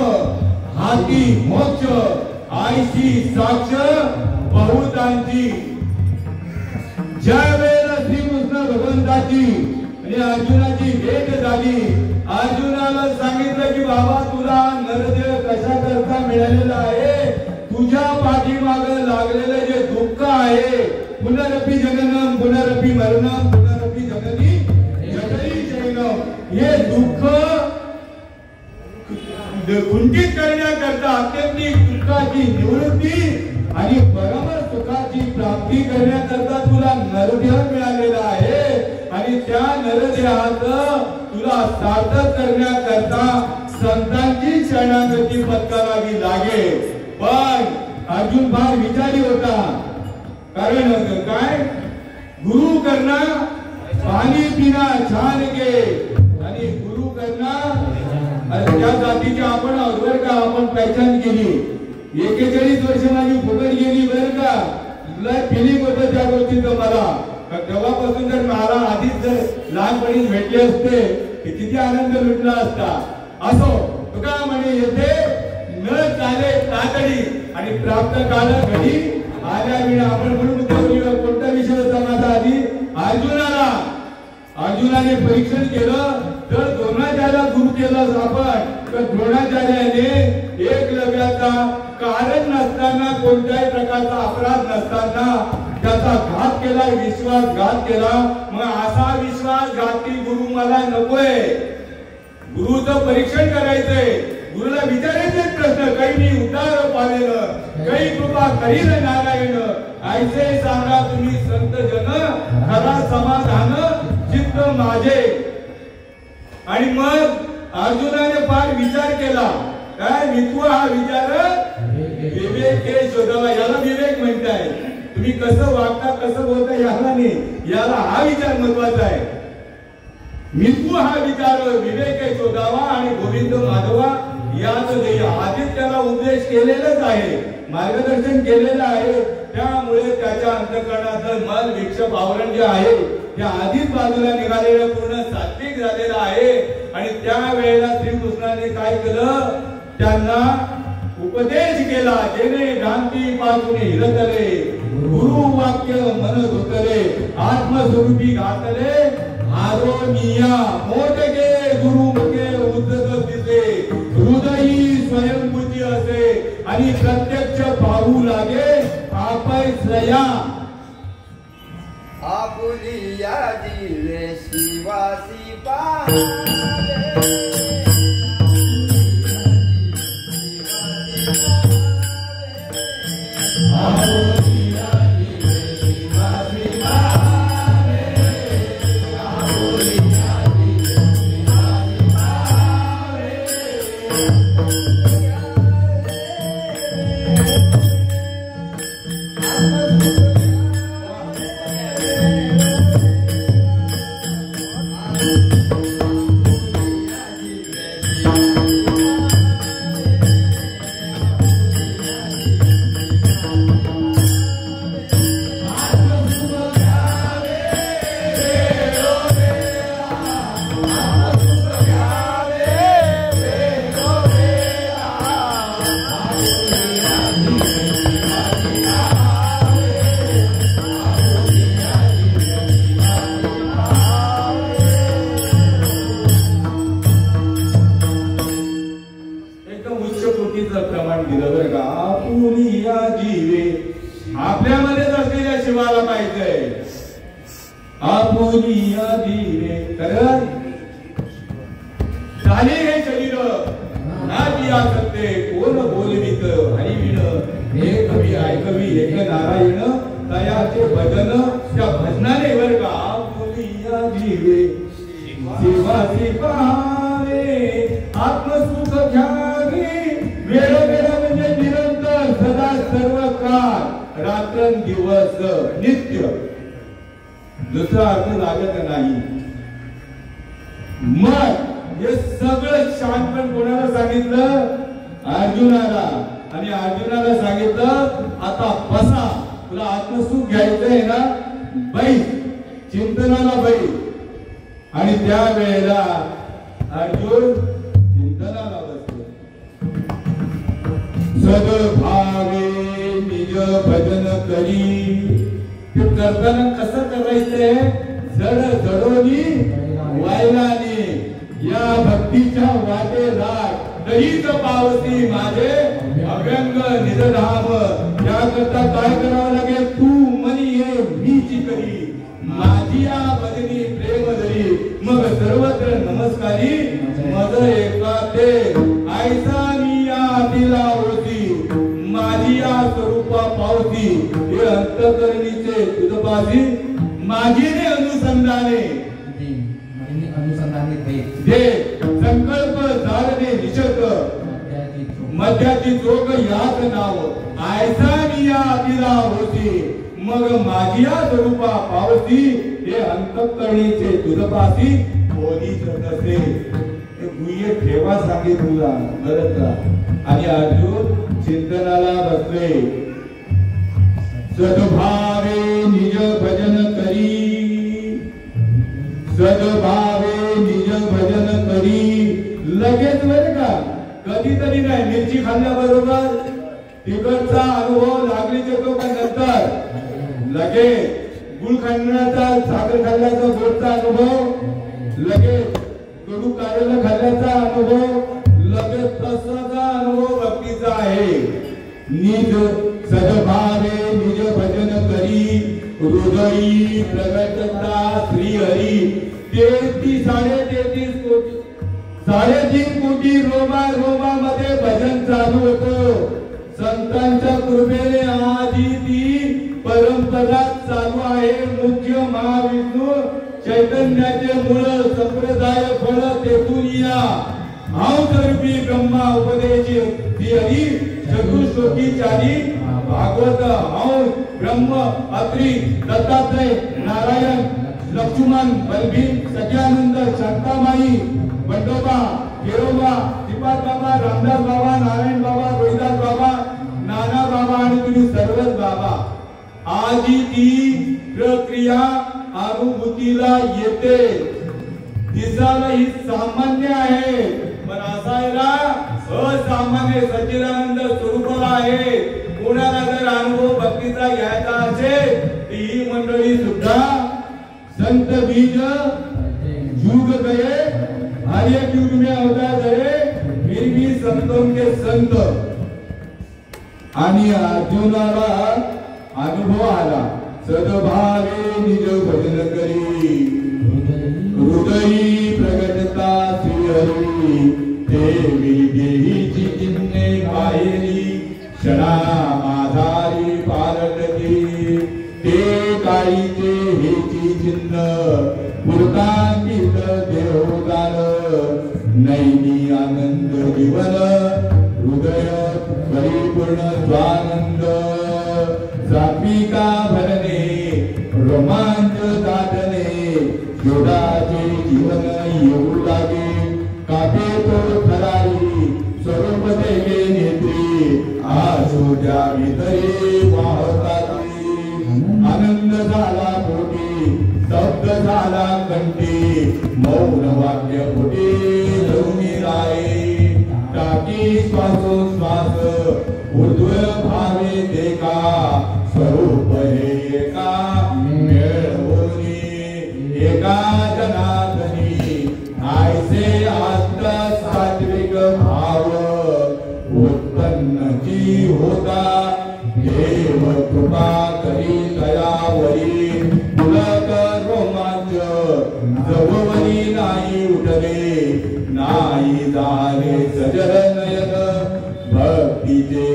हाती मोक्ष आईची साक्ष बहुतांची ज्या वेळेला श्रीकृष्ण भगवंताची आणि अर्जुनाची भेट झाली अर्जुनाला सांगितलं की बाबा तुला नरदेह कशा करता मिळालेला आहे तुझ्या पाठीमाग लागलेलं जे दुःख आहे पुनरपि जननम पुनरपि मरणम पुनरपि जननी जठरी शयनम हे दुःख कुंठित करण्याकरता आत्यंतिक दुःखाची निवृत्ती आणि परम सुखाची प्राप्ती करण्याकरता तुला नरदेह मिळालेला आहे आणि त्या नरदेहात तुला सार्थक करण्याकरता संतांची शरणागती पत्करावी लागेल पण अर्जुन फार विचारी होता कारण काय गुरु करना पाणी पिना छान के आणि गुरु करना त्या जातीची आपण अगोदर का आपण पहचान केली 41 वर्ष माझी फुकट गेली बरं का तुला फिलिंग होतं त्या गोष्टीचं मला तेव्हापासून जर मला आधीच जर लहानपणी भेटले असते किती आनंद लुटला असता असो तुका म्हणे येथे न चाले तातडी आणि प्राप्त काळ घडी आल्या विना आपण म्हणून कोणता विषय होता माझा आधी अर्जुनाने परीक्षण केलं तर द्रोणाचार्याला गुरु केलं आपण तर द्रोणाचार्याने एकलव्याचा कारण नसताना कोणत्याही प्रकारचा अपराध नसताना त्याचा घात केला विश्वासघात केला मग असा विश्वासघाती गुरु मला नकोय गुरुचं परीक्षण करायचंय गुरुला विचारायचे प्रश्न काही मी उद्धार पावेल काही कृपा करील नारायण ऐसे सांगा तुम्ही संत जन खरा समाधान चित्त माझे आणि मग अर्जुनाने फार विचार केला काय वित्व हा विचार विवेक हे शोधावा याला विवेक म्हणताय तुम्ही कसं वागता कसं बोलता याला नाही याला हा विचार महत्वाचा आहे मित्व हा विचार विवेक हे शोधावा आणि गोविंद माधवा याच ध्येय आधीच त्याला उपदेश केलेलाच आहे मार्गदर्शन केलेलं आहे त्यामुळे त्याच्या अंतःकरणाचं मन विक्षेप आवरण जे आहे ते आधीच बाजूला निघालेलं पूर्ण सात्विक झालेलं आहे आणि त्या वेळेला श्रीकृष्णाने काय केलं त्यांना उपदेश केला जेणे भ्रांती पासून हिरतले गुरु वाक्य मन धुतले आत्मस्वरूपी घातले आरोनिया मोठे गुरु मुखे उद्धत दिसे हृदयी स्वयंभूती असे आणि प्रत्यक्ष पाहू लागे आपै श्रया आपुलिया दिले शिवासी पाहले प्रमाण दिलं बरं वर्गा आपुलिया जीवे. आपल्यामध्येच असलेल्या शिवाला पाहिजे. आपुलिया जीवे तर झाले हे शरीर ना जिया सत्ते कोण बोलवित हरिविण. हे कवी ऐकवी एक नारायण तयाचे भजन त्या भजनाने वर्ग आपुलिया जीवे. शिवासी पाहावे आत्मसुख घ्यावे. वेळ वेळ म्हणजे निरंतर सदा सर्व काळ रात्रंदिवस नित्य. दुसरा अर्थ लागत नाही. मग हे सगळं शांतपण कोणाला सांगितलं? अर्जुनाला. आणि अर्जुनाला सांगितलं आता बसा, तुला आत्मसुख घ्यायचंय ना, बैठ, चिंतनाला बैठ. आणि त्या वेळेला अर्जुन चिंतनाला बसतो. सद्भावे निज भजन करी. ते करताना कसं करायचंय? जड जडोनी वायलानी या भक्तीच्या वाटे लाग. तरीच पावती माझे अभ्यंग निजधाम. याकरता काय करावं लागेल? तू मनी ये मीची करी माझी या भजनी प्रेम धरी. मग सर्वत्र नमस्कारी मज एका ते ऐसा मी या तिला होती. माझी या स्वरूपा पावती. हे अंतकरणीचे तुझपाशी माझीने अनुसंधाने दे. संकल्प झालने निशक मध्याची चोख याच नाव. ऐसा मी या तिला होती. मग माझी या स्वरूपा पावती. हे अंतकरणीचे तुझपाशी कोणीच नसे. हे गुह्य ठेवा सांगितलं बरं का. आणि अर्जुन चिंतनाला बसले. सद्भावे निज भजन करी. सद्भावे निज भजन करी. लगेच बरं का, कधीतरी नाही. मिरची खाल्ल्याबरोबर तिकडचा अनुभव लागलीच येतो का नंतर? लगेच गुळ खाण्याचा, साखर खाल्ल्याचा गोडचा अनुभव लगेच, कडू कारलं खाल्ल्याचा अनुभव लगेच, तसाचा अनुभव भक्तीचा आहे. निज सद्भावे निज भजन करी. हृदयी प्रगटता श्री हरी. 33 कोटी 3.5 कोटी रोमा रोमामध्ये भजन चालू होतं. संतांच्या कृपेने आधी ती परंपरा चालू आहे. मुख्य महाविष्णू चैतन्याचे मूळ संप्रदाय फळ तेथून या. औतरूपी ब्रह्मा उपदेशी हरी चतुश्लोकीचारी भागवत औ ब्रह्म अत्री दत्तात्रय नारायण लक्ष्मण बलभीम सत्यानंद शांताबाई बंडोबा केरोबा श्रीपाद बाबा रामदास बाबा नारायण बाबा रोहिदास बाबा नाना बाबा आणि तुम्ही सर्वच बाबा. आजी ती प्रक्रिया अनुभूतीला येते. दिसायला ही सामान्य आहे पण असायला असामान्य सच्चिदानंद स्वरूपाला आहे. कोणाला जर अनुभव भक्तीचा घ्यायचा असेल तर ही मंडळी सुद्धा संत बीज युग गए हर एक युग में अवतार धरे फिर भी संतों के संत. आणि अर्जुनाला अनुभव आला. सद्भावे निज भजन करी. हृदयी प्रगटता श्रीहरी. ते विदेहीची चिन्हे पाहिली क्षणा आधारी पारटती. ते काळीचे हेची चिन्ह पुरतांकित देवदान. नैनी आनंद जीवन हृदय परिपूर्ण स्वानंद. सात्विका भरणे रोमांच दाटणे. योगाचे जीवन येऊ लागे. कापे तो थरारी स्वरूप देगे नेत्री. आशोच्या भीतरी वाहताती. आनंद झाला पोटी शब्द झाला कंठी. मौन वाक्य पोटी धरुणी राये. टाकी श्वासोश्वास ऊर्ध्व भावे देखा. स्वरूप हे एका मिळवणी एका जनार्दनी. ऐसे आत्ता सात्विक भाव उत्पन्न जीव होता देव कृपा करी दयावरी पुलक रोमांच जवळी नाही उठले नाही झाले सजल नयन भक्तीचे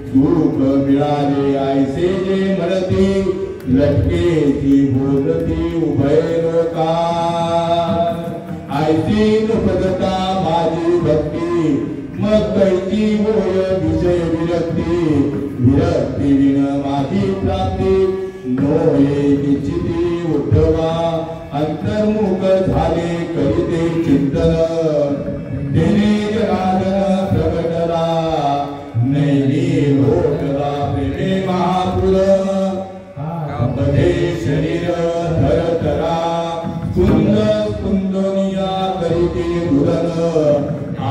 सुख मिळाले ऐसे जे म्हणती लटकेची बोलती उभय लोका ऐसी पदता माझी भक्ती मग कैची होय विषय विरक्ती विरक्ती विण माझी प्राप्ती नोये निश्चिती उद्धवा अंतर्मुख झाले करीते चिंतन तेने जनार्दन प्रकटला नैनी लोकला प्रेमे महापुर मध्ये शरीर धरतरा कुंद कुंदनिया करीते मुदन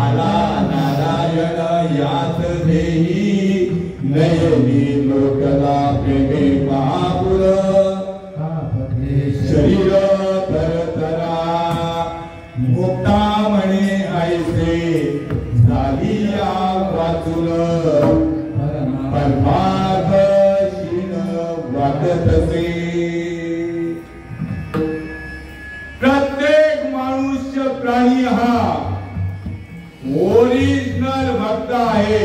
आला नारायण याच देही नयनी लोकला प्रेमे महापुर शरीर धरतरा मुक्ता म्हणे ऐसे झाली या वाचून परमार्थ शीन वाटतसे प्रत्येक मनुष्य प्राणी हा ओरिजिनल भक्त आहे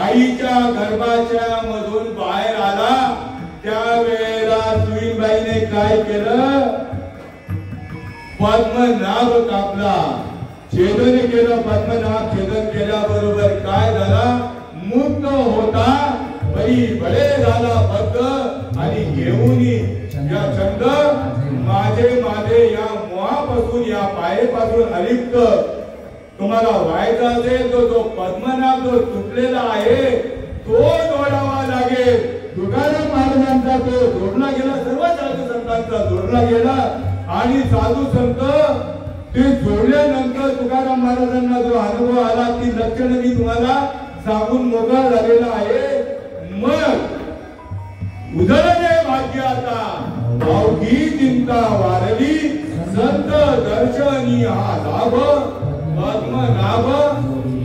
आईच्या गर्भाच्या मधून बाहेर आला त्यावेळेला सुईबाईने काय केलं पद्मनाभ कापला छेदन केलं पद्मनाभ छेदन केल्याबरोबर काय झाला मुक्त होता बरी बळे झाला भक्त आणि घेऊन या छंद माझे माझे या मोहापासून या पायेपासून अलिप्त तुम्हाला व्हायचा असेल तो जो पद्मनाभ जो तुटलेला आहे तो जोडावा लागेल तुकाराम महाराजांचा तो जोडला गेला सर्व साधू संतांचा जोडला गेला आणि साधू संत ते जोडल्यानंतर तुकाराम महाराजांना जो अनुभव आला ती लक्षण मी तुम्हाला सांगून मोकळा झालेला आहे मग उधळले भाग्य आता अवघी चिंता वारली संत दर्शनी हा लाभ पद्मनाभ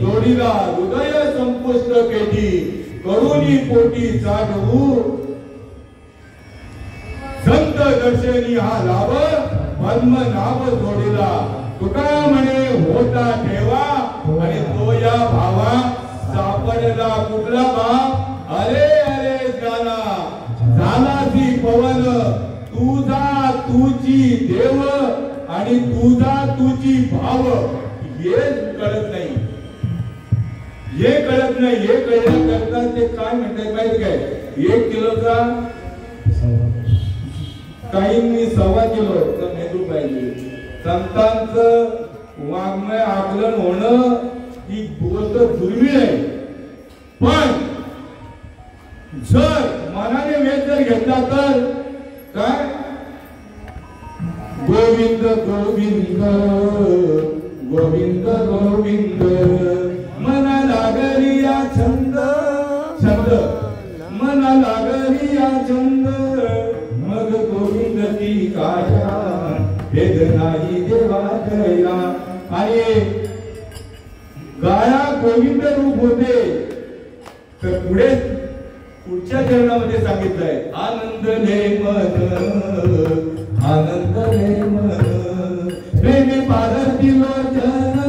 जोडीला हृदय संपुष्ट केली करुणी पोटी साधू संत दर्शनी हा लाभ पद्मनाभ जोडीला तुका म्हणे होता ठेवा आणि तो या भावा सापडला कुठला भाव अरे अरे झाला ती पवन तुझा तुझी देव आणि तुझा तुझी भाव हे कळत नाही हे कळत नाही हे कळण्याकरता ते काय म्हणतात माहिती काय 1 किलोचा काहींनी 1.25 किलो तर मेंदू पाहिजे संतांचं वाङ्मय आकलन होणं ही गोष्ट दुर्मिळ आहे पण जर मनाने वेद जर घेतला तर काय गोविंद गोविंद गोविंद गोविंद मना लागरिया छंद छंद मना लागरिया छंद मग गोविंद ती काया भेद नाही देवा दया आणि गाया गोविंद रूप होते तर पुढच्या चरणामध्ये सांगितलंय आनंद ले मन आनंद ले मन प्रेमे पादरती लोचन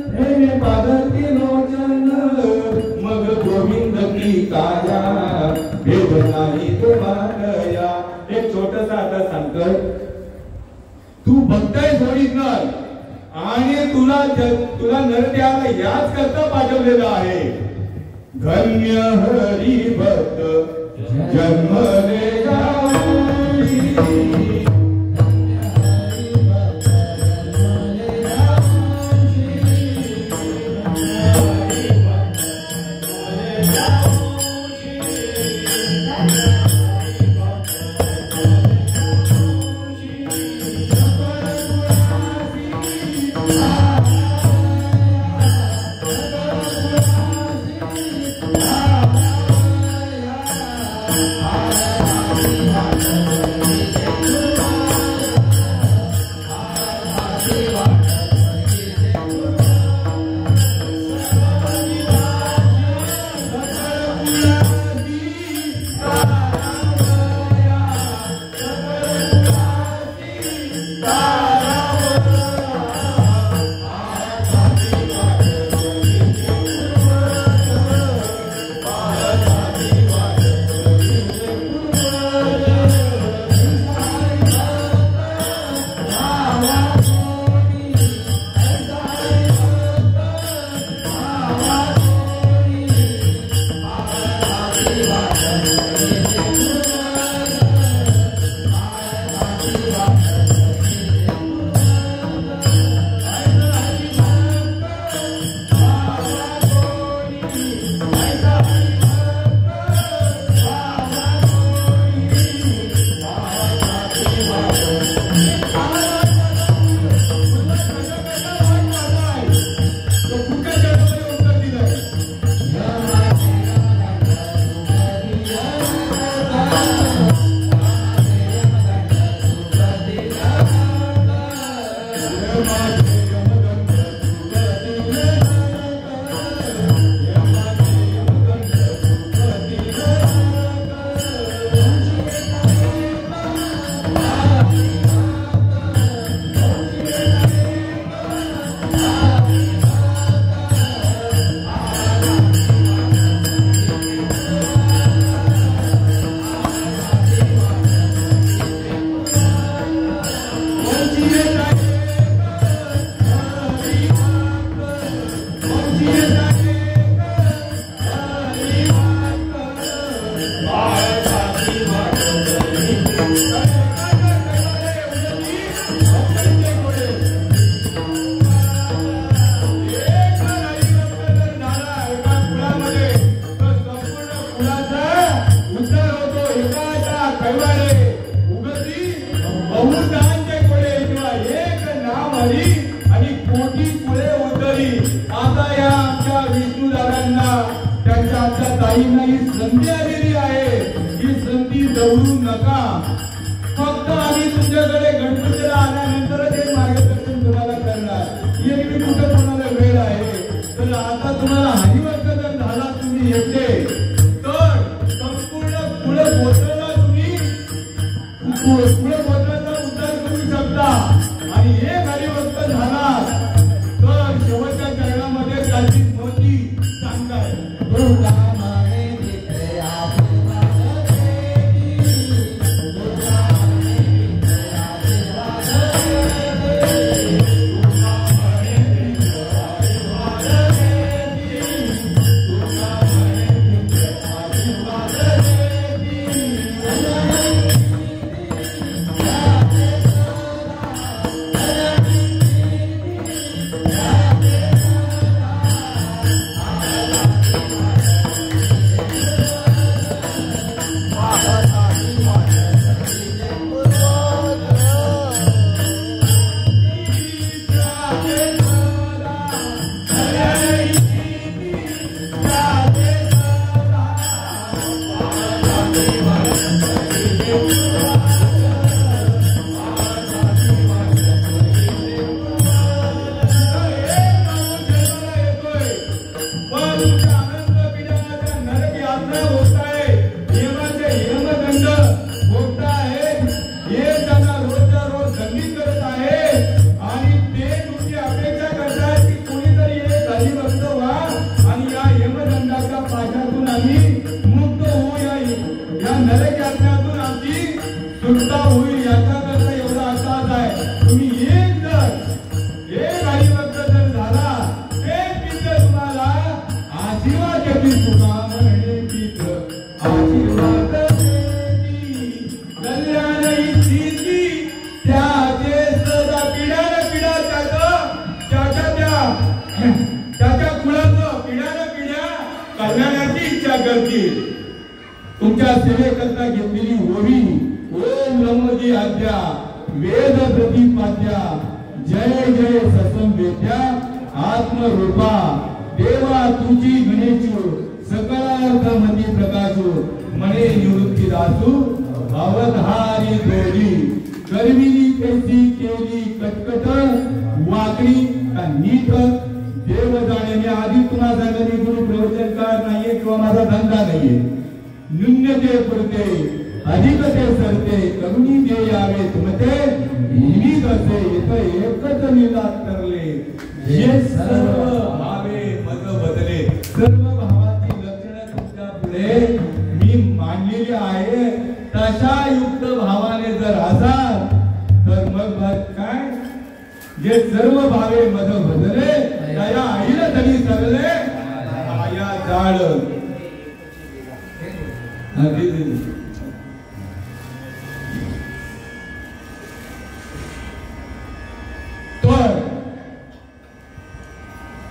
प्रेमे पादरती लोचन मग गोविंद की काया भेद नाही देवा दया एक छोटसा आता सांगतोय तू भक्ताय सोडितणार आणि तुला नरदेवाला याच करता पाठवलेला आहे धन्य हरी भक्त जन्मले तुमच्या सेवेकरता घेतलेली ओवी ओम ब्रह्मजी आज्ञा वेद प्रतिपाद्या जय जय ससम वेद्या आत्मरूपा देवा तुझी गणेशू सकलार्थमती प्रकाशू मने निवृत्ती दासू अवधारी दोरी कर्मिनी कैसी केली कटकट वाकडी का नीट देव जाणे आधी तुम्हाला सांगितले मी गुरु प्रवचनकार नाहीये किंवा माझा धंदा नाहीये न्यूनते पुरते अधिकते सरते करुणी दे यावे तुमते विविध असे येत एकच निलात करले जे सर्व भावे मग बदले सर्व भावाची लक्षणं तुमच्या पुढे मी मांडलेली आहे तशा युक्त भावाने जर असाल तर मग काय जे सर्व भावे मग बदले त्या आईला तरी सरले आया जाळ तर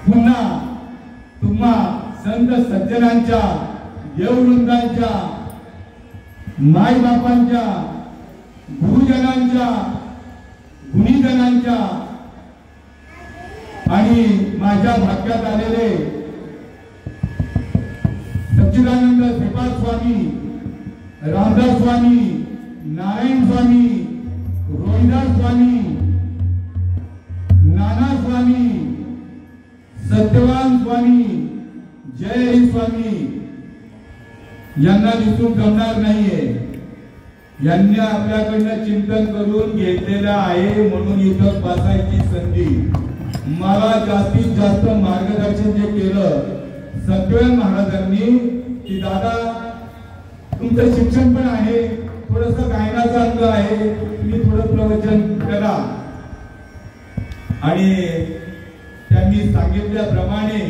पुन्हा तुम्हा संत सज्जनांच्या, देववृंदांच्या, मायबापांच्या, गुरुजनांच्या, गुणीजनांच्या आणि माझ्या भाग्यात आलेले सच्चिदानंद श्रीपाद स्वामी, रामदास स्वामी, नारायण स्वामी, रोहिदास स्वामी, नाना स्वामी, सत्यवान स्वामी, जय स्वामी यांना दिसून जमणार नाहीये. यांनी आपल्याकडनं चिंतन करून घेतलेलं आहे म्हणून इथं बसायची संधी. मला जास्तीत जास्त मार्गदर्शन जे केलं सत्यवान महाराजांनी की दादा तुमचं शिक्षण पण आहे, थोडस गायनाचा अंग आहे, तुम्ही थोडं प्रवचन करा. आणि त्यांनी सांगितल्याप्रमाणे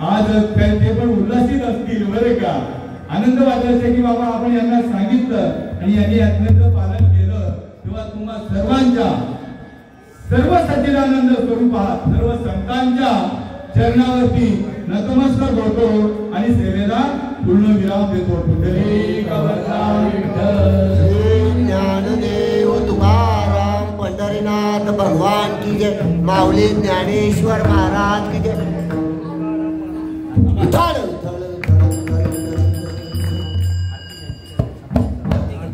आज त्यांचे पण उल्हासित असतील बरे का. आनंद वाटायचा की बाबा आपण यांना सांगितलं आणि यांनी यातनं पालन केलं तेव्हा तुम्हा सर्वांच्या, सर्व सच्चिदानंद स्वरूपात सर्व संतांच्या चरणावरती नतमस्तक होतो आणि सेवेला पूर्ण विराम देतो. ज्ञानदेव तुकाराम पंढरीनाथ भगवान की जय. माऊली ज्ञानेश्वर महाराज की जय.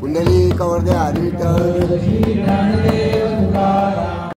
कुंडली कवर दे हरी